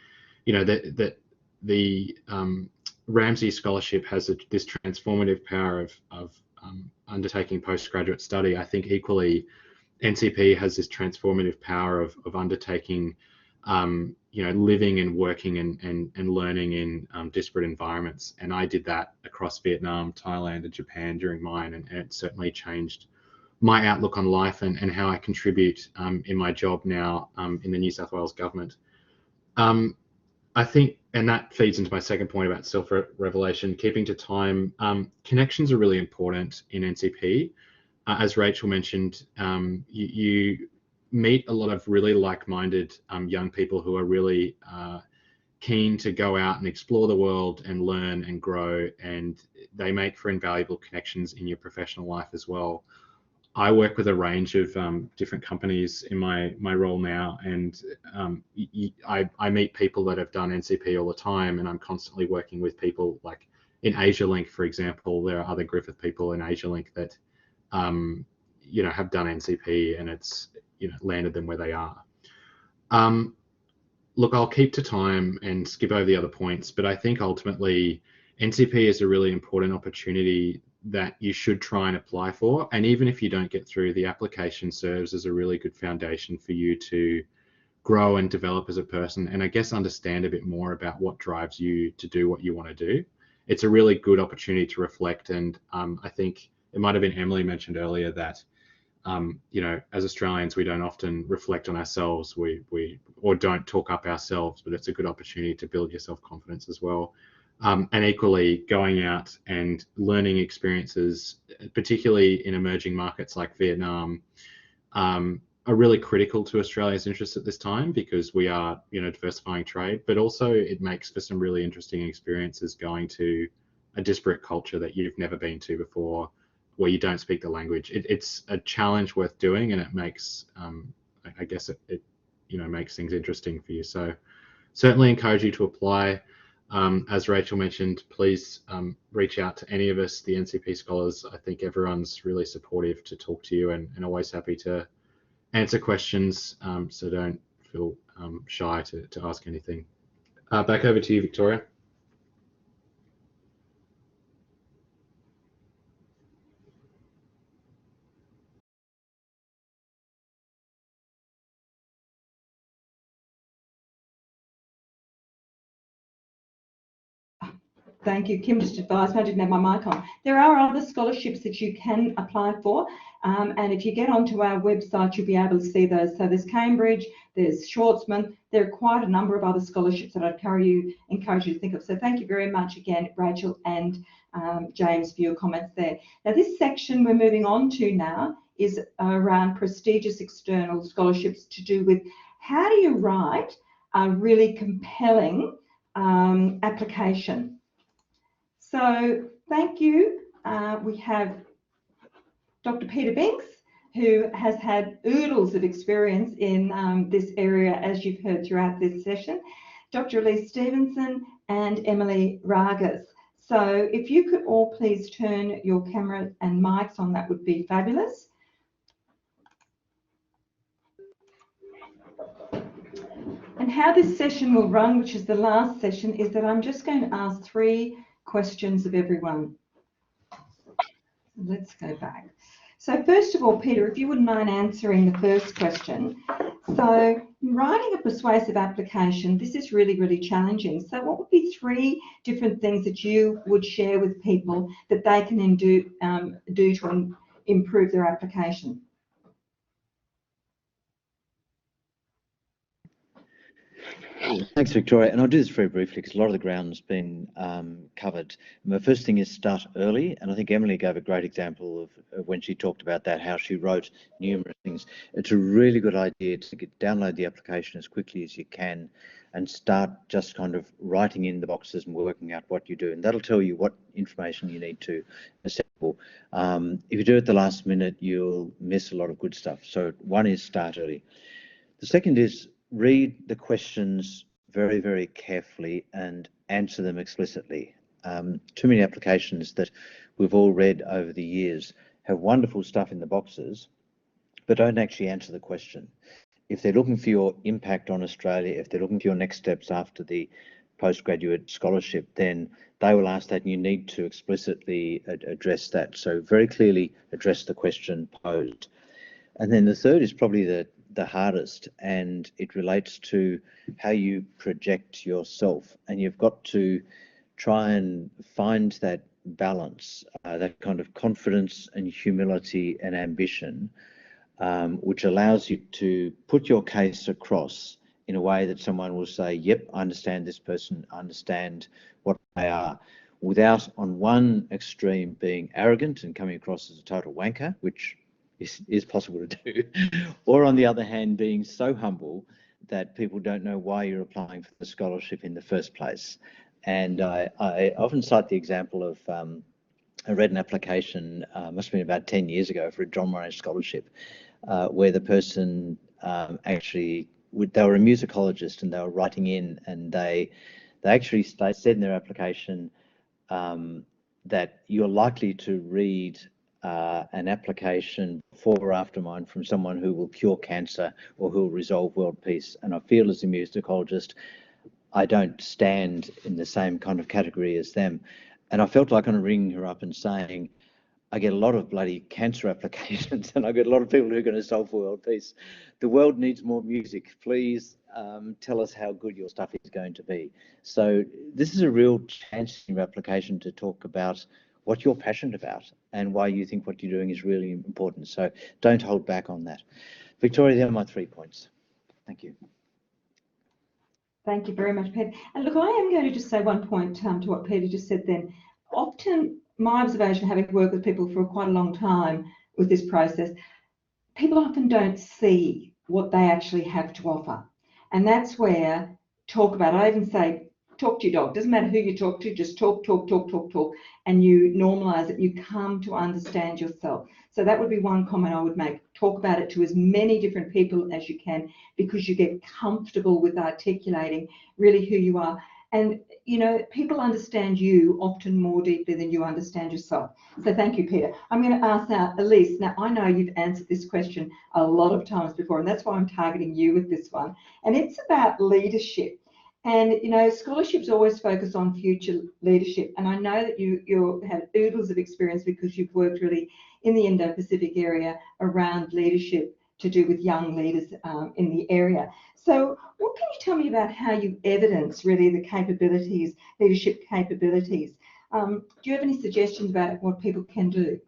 you know, that the Ramsay Scholarship has this transformative power of undertaking postgraduate study. I think equally NCP has this transformative power of undertaking, living and working and learning in disparate environments. And I did that across Vietnam, Thailand, and Japan during mine, and it certainly changed my outlook on life and how I contribute in my job now in the New South Wales government. I think, and that feeds into my second point about self-revelation, keeping to time. Connections are really important in NCP. As Rachel mentioned, you meet a lot of really like-minded young people who are really keen to go out and explore the world and learn and grow, and they make for invaluable connections in your professional life as well. I work with a range of different companies in my role now, and I meet people that have done NCP all the time, and I'm constantly working with people like in AsiaLink, for example. There are other Griffith people in AsiaLink that have done NCP, and it's landed them where they are. Look, I'll keep to time and skip over the other points, but I think ultimately NCP is a really important opportunity that you should try and apply for. And even if you don't get through, the application serves as a really good foundation for you to grow and develop as a person, and I guess understand a bit more about what drives you to do what you want to do. It's a really good opportunity to reflect, and I think it might have been Emily mentioned earlier that as Australians, we don't often reflect on ourselves, or don't talk up ourselves, but it's a good opportunity to build your self-confidence as well. And equally, going out and learning experiences, particularly in emerging markets like Vietnam, are really critical to Australia's interests at this time, because we are, diversifying trade, but also it makes for some really interesting experiences going to a disparate culture that you've never been to before, where you don't speak the language. It's a challenge worth doing, and it makes, I guess it makes things interesting for you. So certainly encourage you to apply. As Rachel mentioned, please reach out to any of us, the NCP scholars. I think everyone's really supportive to talk to you, and always happy to answer questions, so don't feel shy to ask anything. Back over to you, Victoria. Thank you. Kim just advised me I didn't have my mic on. There are other scholarships that you can apply for, and if you get onto our website, you'll be able to see those. So there's Cambridge, there's Schwarzman. There are quite a number of other scholarships that I'd encourage you to think of. So thank you very much again, Rachel and James, for your comments there. Now, this section we're moving on to now is around prestigious external scholarships, to do with how do you write a really compelling application. So thank you. We have Dr. Peter Binks, who has had oodles of experience in this area, as you've heard throughout this session, Dr. Elise Stevenson and Emily Ragas. So if you could all please turn your camera and mics on, that would be fabulous. And how this session will run, which is the last session, is that I'm just going to ask 3 questions of everyone. Let's go back. So first of all, Peter, if you wouldn't mind answering the first question. So writing a persuasive application, this is really, really challenging. So what would be 3 different things that you would share with people that they can do to improve their application? Thanks, Victoria. And I'll do this very briefly because a lot of the ground's been covered. And the first thing is start early. And I think Emily gave a great example of when she talked about that, how she wrote numerous things. It's a really good idea to download the application as quickly as you can and start just kind of writing in the boxes and working out what you do. And that'll tell you what information you need to assemble. If you do it at the last minute, you'll miss a lot of good stuff. So one is start early. The second is read the questions very, very carefully and answer them explicitly. Too many applications that we've all read over the years have wonderful stuff in the boxes, but don't actually answer the question. If they're looking for your impact on Australia, if they're looking for your next steps after the postgraduate scholarship, then they will ask that, and you need to explicitly address that. So very clearly address the question posed. And then the third is probably the hardest, and it relates to how you project yourself. And you've got to try and find that balance, that kind of confidence and humility and ambition, which allows you to put your case across in a way that someone will say, yep, I understand this person, I understand what they are, without on one extreme being arrogant and coming across as a total wanker, which is possible to do, or on the other hand, being so humble that people don't know why you're applying for the scholarship in the first place. And I often cite the example of, I read an application, must have been about 10 years ago, for a John Monash scholarship, where the person they were a musicologist, and they were writing in, and they actually said in their application that you're likely to read an application before or after mine from someone who will cure cancer or who will resolve world peace. And I feel as a musicologist, I don't stand in the same kind of category as them. And I felt like I'm ringing her up and saying, I get a lot of bloody cancer applications, and I get a lot of people who are going to solve world peace. The world needs more music. Please tell us how good your stuff is going to be. So this is a real chance in your application to talk about what you're passionate about and why you think what you're doing is really important. So don't hold back on that. Victoria, there are my 3 points. Thank you. Thank you very much, Peter. And look, I am going to just say one point to what Peter just said then. Often, my observation, having worked with people for quite a long time with this process, people often don't see what they actually have to offer. And that's where talk about, I even say, talk to your dog. Doesn't matter who you talk to, just talk, and you normalise it. You come to understand yourself. So that would be one comment I would make. Talk about it to as many different people as you can, because you get comfortable with articulating really who you are. And, you know, people understand you often more deeply than you understand yourself. So thank you, Peter. I'm going to ask now, Elise. Now, I know you've answered this question a lot of times before, and that's why I'm targeting you with this one. And it's about leadership. And, you know, scholarships always focus on future leadership. And I know that you have oodles of experience, because you've worked really in the Indo-Pacific area around leadership to do with young leaders in the area. So what can you tell me about how you evidence really the capabilities, leadership capabilities? Do you have any suggestions about what people can do?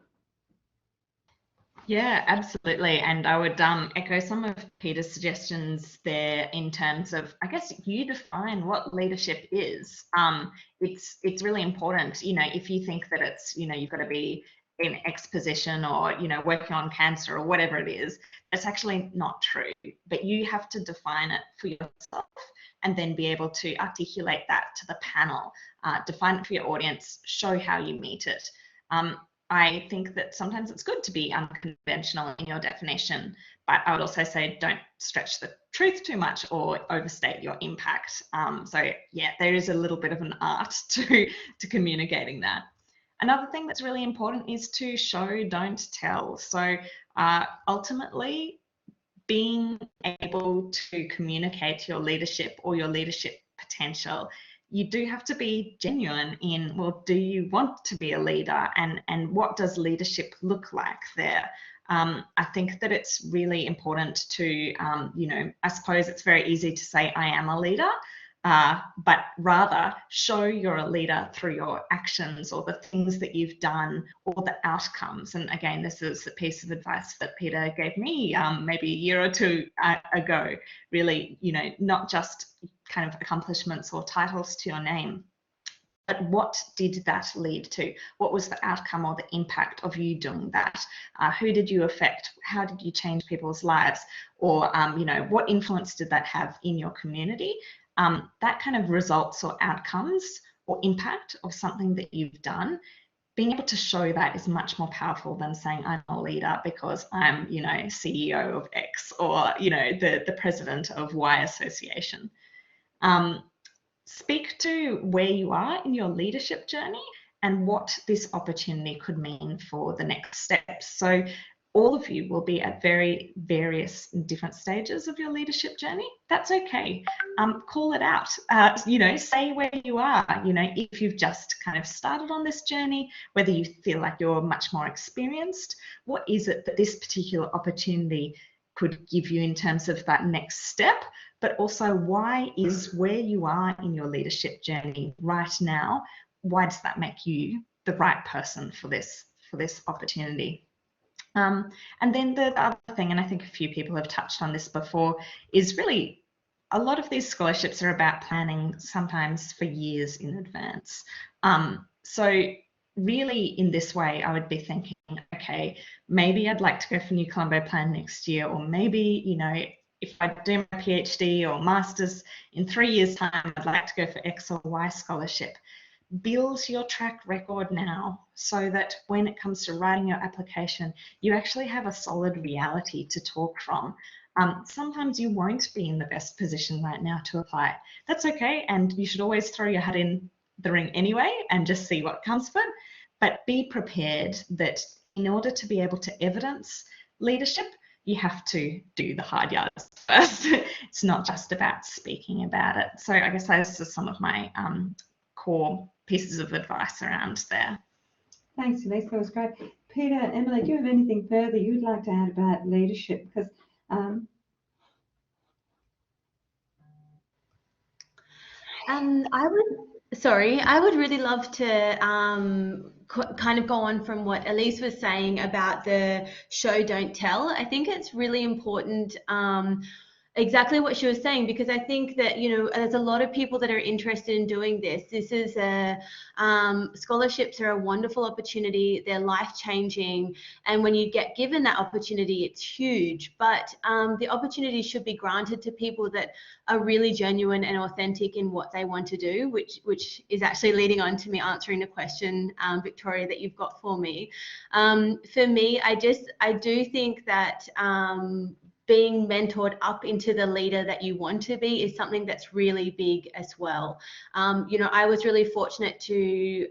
Yeah, absolutely. And I would echo some of Peter's suggestions there in terms of, I guess, you define what leadership is. It's really important, you know, if you think that it's, you know, you've got to be in X position or, you know, working on cancer or whatever it is, that's actually not true. But you have to define it for yourself and then be able to articulate that to the panel, define it for your audience, show how you meet it. I think that sometimes it's good to be unconventional in your definition, but I would also say don't stretch the truth too much or overstate your impact. So yeah, there is a little bit of an art to communicating that. Another thing that's really important is to show, don't tell. So ultimately, being able to communicate your leadership or your leadership potential, you do have to be genuine in, well, do you want to be a leader, and what does leadership look like there? I think that it's really important to, you know, I suppose it's very easy to say I am a leader, but rather show you're a leader through your actions or the things that you've done or the outcomes. And again, this is a piece of advice that Peter gave me maybe a year or two ago, really, you know, not just kind of accomplishments or titles to your name, but what did that lead to? What was the outcome or the impact of you doing that? Who did you affect? How did you change people's lives? Or, you know, what influence did that have in your community? That kind of results or outcomes or impact of something that you've done, being able to show that is much more powerful than saying I'm a leader because I'm, you know, CEO of X or, you know, the president of Y association. Speak to where you are in your leadership journey and what this opportunity could mean for the next steps. So all of you will be at very various different stages of your leadership journey. That's okay. Call it out. You know, say where you are. You know, if you've just kind of started on this journey, whether you feel like you're much more experienced, what is it that this particular opportunity could give you in terms of that next step? But also, why is where you are in your leadership journey right now, why does that make you the right person for this opportunity? And then the other thing, and I think a few people have touched on this before, is really a lot of these scholarships are about planning sometimes for years in advance. So really in this way, I would be thinking, okay, maybe I'd like to go for New Colombo Plan next year, or maybe, you know, if I do my PhD or master's in 3 years' time, I'd like to go for X or Y scholarship. Build your track record now so that when it comes to writing your application, you actually have a solid reality to talk from. Sometimes you won't be in the best position right now to apply. That's okay, and you should always throw your hat in the ring anyway and just see what comes of it. But be prepared that in order to be able to evidence leadership, you have to do the hard yards first. It's not just about speaking about it. So I guess those are some of my core pieces of advice around there. Thanks, Elise. That was great. Peter, Emily, do you have anything further you'd like to add about leadership? Because I would really love to kind of go on from what Elise was saying about the show, don't tell. I think it's really important, exactly what she was saying, because I think that, you know, there's a lot of people that are interested in doing this. This is scholarships are a wonderful opportunity. They're life-changing, and when you get given that opportunity, it's huge. But the opportunity should be granted to people that are really genuine and authentic in what they want to do, which is actually leading on to me answering the question, Victoria, that you've got for me. For me, I do think that being mentored up into the leader that you want to be is something that's really big as well. You know, I was really fortunate to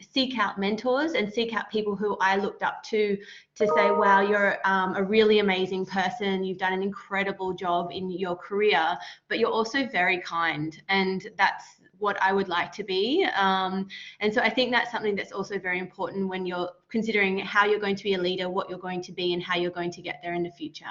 seek out mentors and seek out people who I looked up to say, wow, you're a really amazing person. You've done an incredible job in your career, but you're also very kind. And that's what I would like to be. And so I think that's something that's also very important when you're considering how you're going to be a leader, what you're going to be, and how you're going to get there in the future.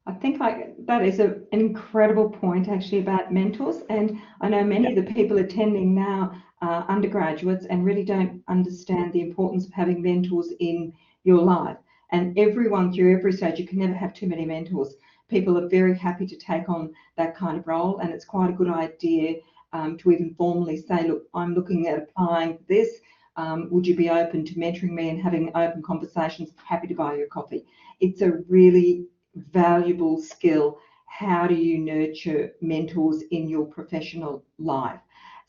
I think that is an incredible point actually about mentors, and I know many of the people attending now are undergraduates and really don't understand the importance of having mentors in your life. And everyone through every stage, you can never have too many mentors. People are very happy to take on that kind of role, and it's quite a good idea to even formally say, look, I'm looking at applying for this. Would you be open to mentoring me and having open conversations? Happy to buy you a coffee. It's a really valuable skill. How do you nurture mentors in your professional life?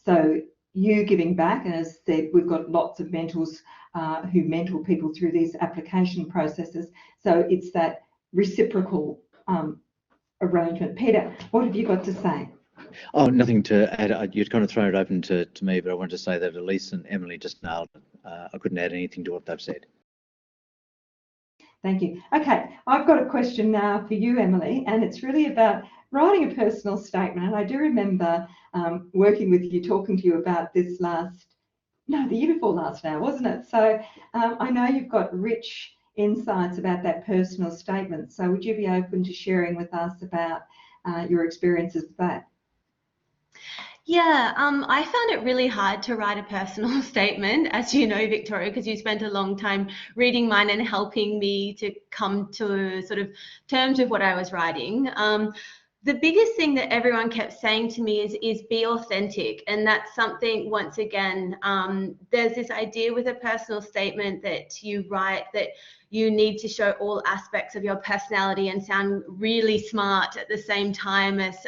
So you giving back, and as I said, we've got lots of mentors who mentor people through these application processes. So it's that reciprocal arrangement. Peter, what have you got to say? Oh, nothing to add. You'd kind of thrown it open to me, but I wanted to say that Elise and Emily just nailed it. I couldn't add anything to what they've said. Thank you. Okay, I've got a question now for you, Emily, and it's really about writing a personal statement. And I do remember working with you, talking to you about this the year before last now, wasn't it? So I know you've got rich insights about that personal statement. So would you be open to sharing with us about your experiences with that? Yeah, I found it really hard to write a personal statement, as you know, Victoria, because you spent a long time reading mine and helping me to come to sort of terms with what I was writing. The biggest thing that everyone kept saying to me is be authentic. And that's something, once again, there's this idea with a personal statement that you write that you need to show all aspects of your personality and sound really smart at the same time as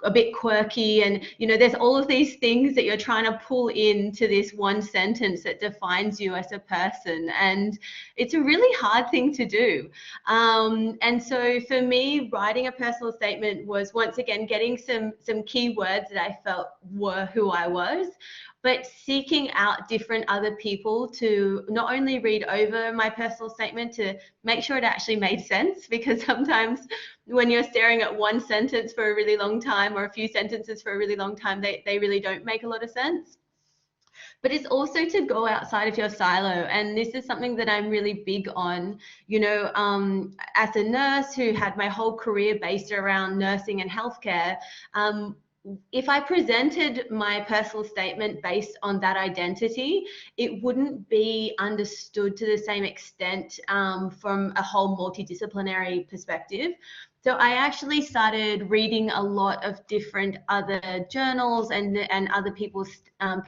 a bit quirky, and you know, there's all of these things that you're trying to pull into this one sentence that defines you as a person, and it's a really hard thing to do. And so for me, writing a personal statement was once again getting some key words that I felt were who I was, but seeking out different other people to not only read over my personal statement to make sure it actually made sense, because sometimes when you're staring at one sentence for a really long time or a few sentences for a really long time, they really don't make a lot of sense. But it's also to go outside of your silo. And this is something that I'm really big on. You know, as a nurse who had my whole career based around nursing and healthcare, if I presented my personal statement based on that identity, it wouldn't be understood to the same extent from a whole multidisciplinary perspective. So I actually started reading a lot of different other journals and other people's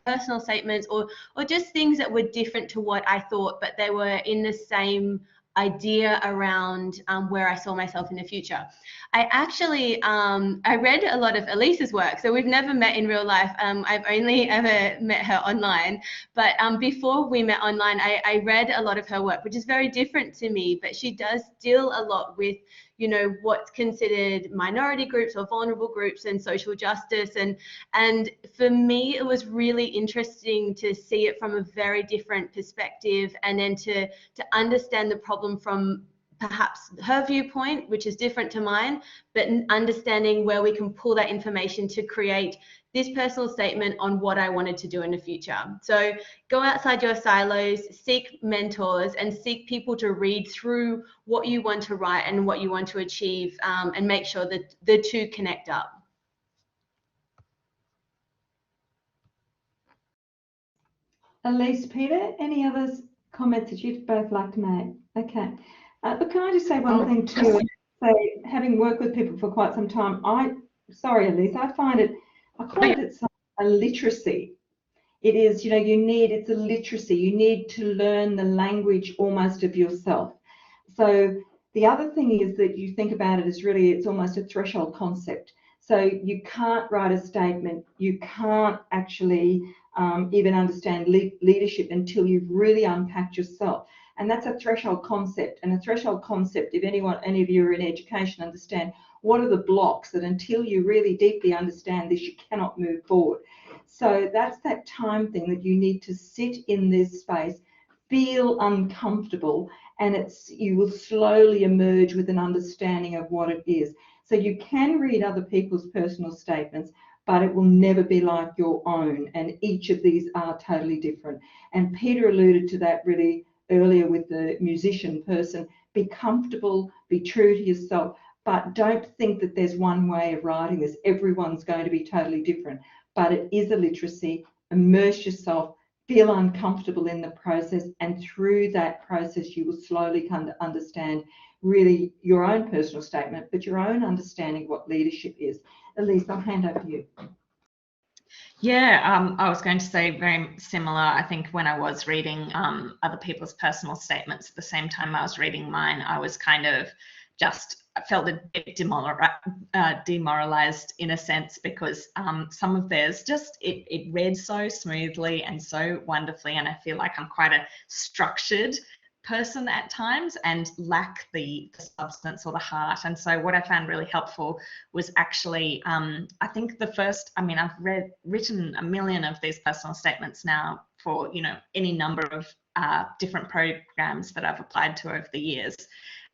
personal statements, or just things that were different to what I thought, but they were in the same idea around where I saw myself in the future. I actually, I read a lot of Elise's work. So we've never met in real life. I've only ever met her online. But before we met online, I read a lot of her work, which is very different to me, but she does deal a lot with, you know, what's considered minority groups or vulnerable groups and social justice. And for me, it was really interesting to see it from a very different perspective, and then to understand the problem from perhaps her viewpoint, which is different to mine, but understanding where we can pull that information to create this personal statement on what I wanted to do in the future. So go outside your silos, seek mentors, and seek people to read through what you want to write and what you want to achieve, and make sure that the two connect up. Elise, Peter, any other comments that you'd both like to make? Okay. But can I just say one thing too? So having worked with people for quite some time, sorry, Elise, I call it a literacy. It is, you know, it's a literacy. You need to learn the language almost of yourself. So the other thing is that you think about it as really, it's almost a threshold concept. So you can't write a statement, you can't actually even understand leadership until you've really unpacked yourself. And that's a threshold concept. And a threshold concept, if any of you are in education, understand what are the blocks that until you really deeply understand this, you cannot move forward. So that's that time thing that you need to sit in this space, feel uncomfortable, and you will slowly emerge with an understanding of what it is. So you can read other people's personal statements, but it will never be like your own. And each of these are totally different. And Peter alluded to that really earlier with the musician person. Be comfortable, be true to yourself, but don't think that there's one way of writing this. Everyone's going to be totally different, but it is a literacy. Immerse yourself, feel uncomfortable in the process, and through that process you will slowly come to understand really your own personal statement, but your own understanding of what leadership is. Elise, I'll hand over to you. Yeah, I was going to say very similar. I think when I was reading other people's personal statements at the same time I was reading mine, I was kind of just felt a bit demoralized in a sense, because some of theirs just, it read so smoothly and so wonderfully, and I feel like I'm quite a structured person at times and lack the substance or the heart. And so what I found really helpful was actually, I think the first, I mean, I've written a million of these personal statements now for, you know, any number of different programs that I've applied to over the years.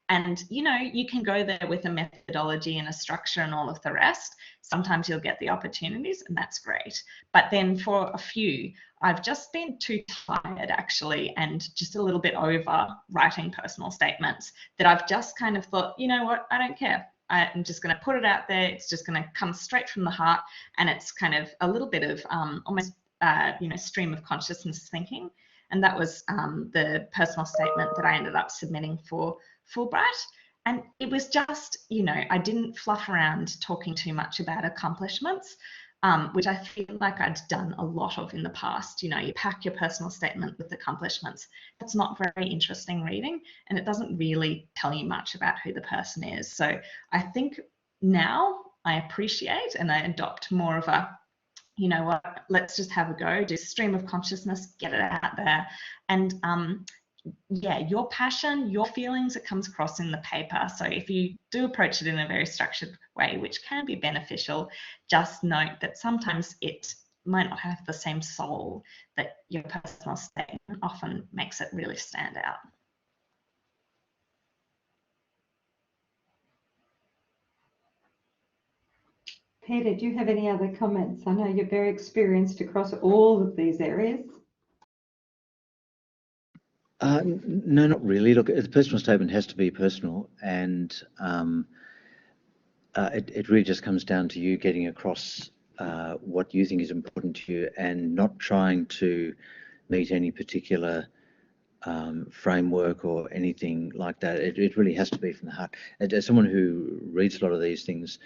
And, you know, you can go there with a methodology and a structure and all of the rest. Sometimes you'll get the opportunities, and that's great. But then for a few, I've just been too tired actually, and just a little bit over writing personal statements, that I've just kind of thought, you know what, I don't care. I'm just going to put it out there. It's just going to come straight from the heart. And it's kind of a little bit of almost, you know, stream of consciousness thinking. And that was the personal statement that I ended up submitting for Fulbright. And it was just, you know, I didn't fluff around talking too much about accomplishments, which I feel like I'd done a lot of in the past. You know, you pack your personal statement with accomplishments. That's not very interesting reading, and it doesn't really tell you much about who the person is. So I think now I appreciate and I adopt more of a, you know what, let's just have a go, do stream of consciousness, get it out there. And yeah, your passion, your feelings, it comes across in the paper. So if you do approach it in a very structured way, which can be beneficial, just note that sometimes it might not have the same soul that your personal statement often makes it really stand out. Peter, do you have any other comments? I know you're very experienced across all of these areas. No, not really. Look, the personal statement has to be personal, and it really just comes down to you getting across what you think is important to you, and not trying to meet any particular framework or anything like that. It really has to be from the heart. As someone who reads a lot of these things,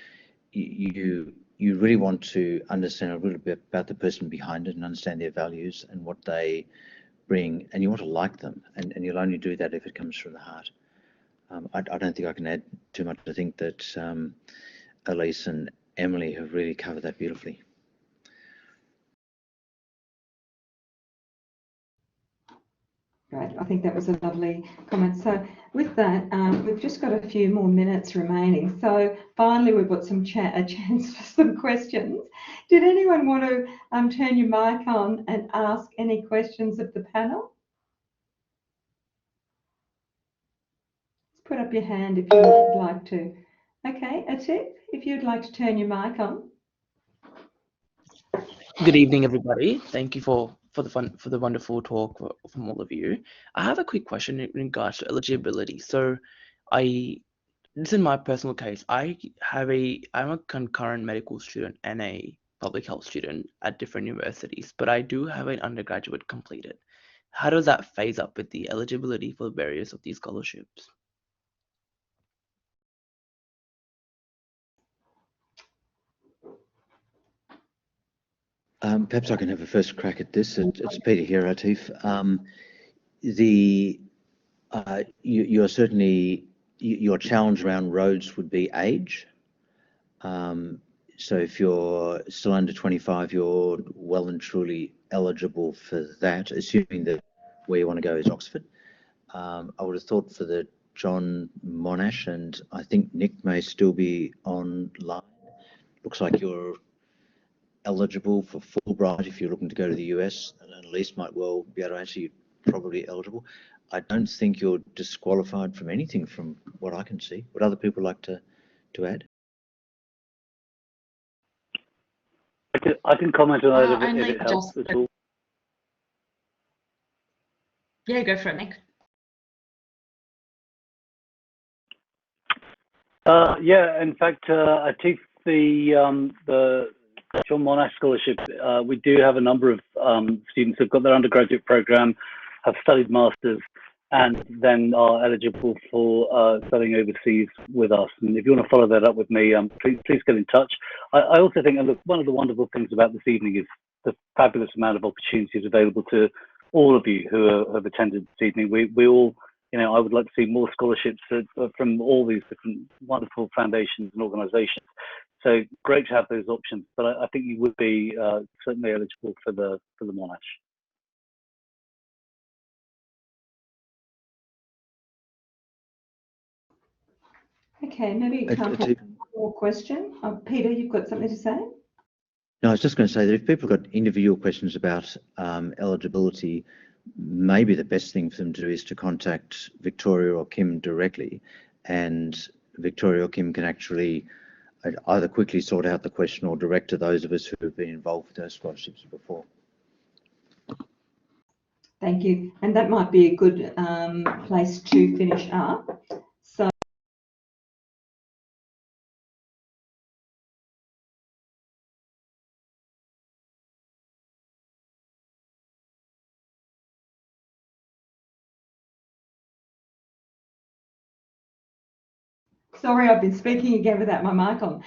you really want to understand a little bit about the person behind it and understand their values and what they bring, and you want to like them, and you'll only do that if it comes from the heart. I don't think I can add too much. I think that Elise and Emily have really covered that beautifully. Great, I think that was a lovely comment. So with that, we've just got a few more minutes remaining. So finally, we've got a chance for some questions. Did anyone want to turn your mic on and ask any questions of the panel? Just put up your hand if you would like to. Okay, Atif, if you'd like to turn your mic on. Good evening, everybody. Thank you for the wonderful talk from all of you. I have a quick question in regards to eligibility. So, this is my personal case. I'm a concurrent medical student and a public health student at different universities, but I do have an undergraduate completed. How does that phase up with the eligibility for various of these scholarships? Perhaps I can have a first crack at this. It's Peter here, Atif. You're certainly, your challenge around Rhodes would be age. So if you're still under 25, you're well and truly eligible for that, assuming that where you want to go is Oxford. I would have thought for the John Monash, and I think Nick may still be online. Looks like you're eligible for Fulbright if you're looking to go to the US, and Elise might well be able to answer. You're probably eligible. I don't think you're disqualified from anything from what I can see. Would other people like to add? I can comment on that if it helps at all. Yeah, go for it, Nick. Yeah, in fact, I think the John Monash Scholarship, we do have a number of students who've got their undergraduate program, have studied masters, and then are eligible for studying overseas with us. And if you want to follow that up with me, please get in touch. I also think, and look, one of the wonderful things about this evening is the fabulous amount of opportunities available to all of you who have attended this evening. We all, you know, I would like to see more scholarships from all these different wonderful foundations and organisations. So great to have those options, but I think you would be certainly eligible for the Monash. Okay, maybe time for one more question. Peter, you've got something to say? No, I was just going to say that if people have got individual questions about eligibility, maybe the best thing for them to do is to contact Victoria or Kim directly, and Victoria or Kim can actually either quickly sort out the question or direct to those of us who have been involved with those scholarships before. Thank you. And that might be a good place to finish up. So sorry, I've been speaking again without my mic on.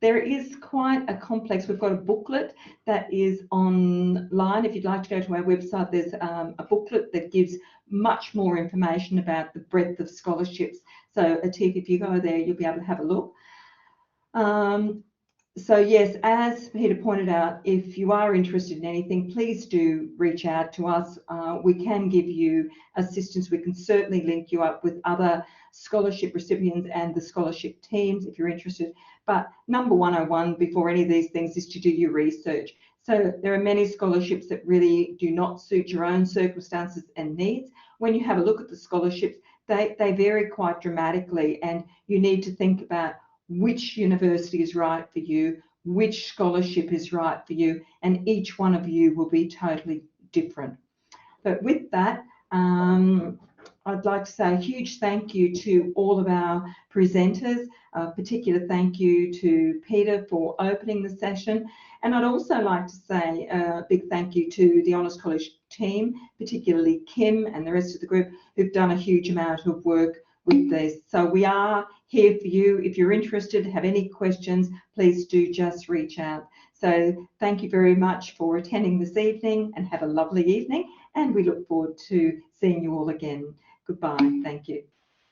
There is quite a complex. We've got a booklet that is online. If you'd like to go to our website, there's a booklet that gives much more information about the breadth of scholarships. So Atif, if you go there, you'll be able to have a look. So yes, as Peter pointed out, if you are interested in anything, please do reach out to us. We can give you assistance. We can certainly link you up with other scholarship recipients and the scholarship teams if you're interested. But number 101 before any of these things is to do your research. So there are many scholarships that really do not suit your own circumstances and needs. When you have a look at the scholarships, they vary quite dramatically, and you need to think about which university is right for you, which scholarship is right for you, and each one of you will be totally different. But with that, I'd like to say a huge thank you to all of our presenters, a particular thank you to Peter for opening the session. And I'd also like to say a big thank you to the Honours College team, particularly Kim and the rest of the group, who've done a huge amount of work with this. So we are here for you. If you're interested, have any questions, please do just reach out. So thank you very much for attending this evening, and have a lovely evening. And we look forward to seeing you all again. Goodbye. Thank you.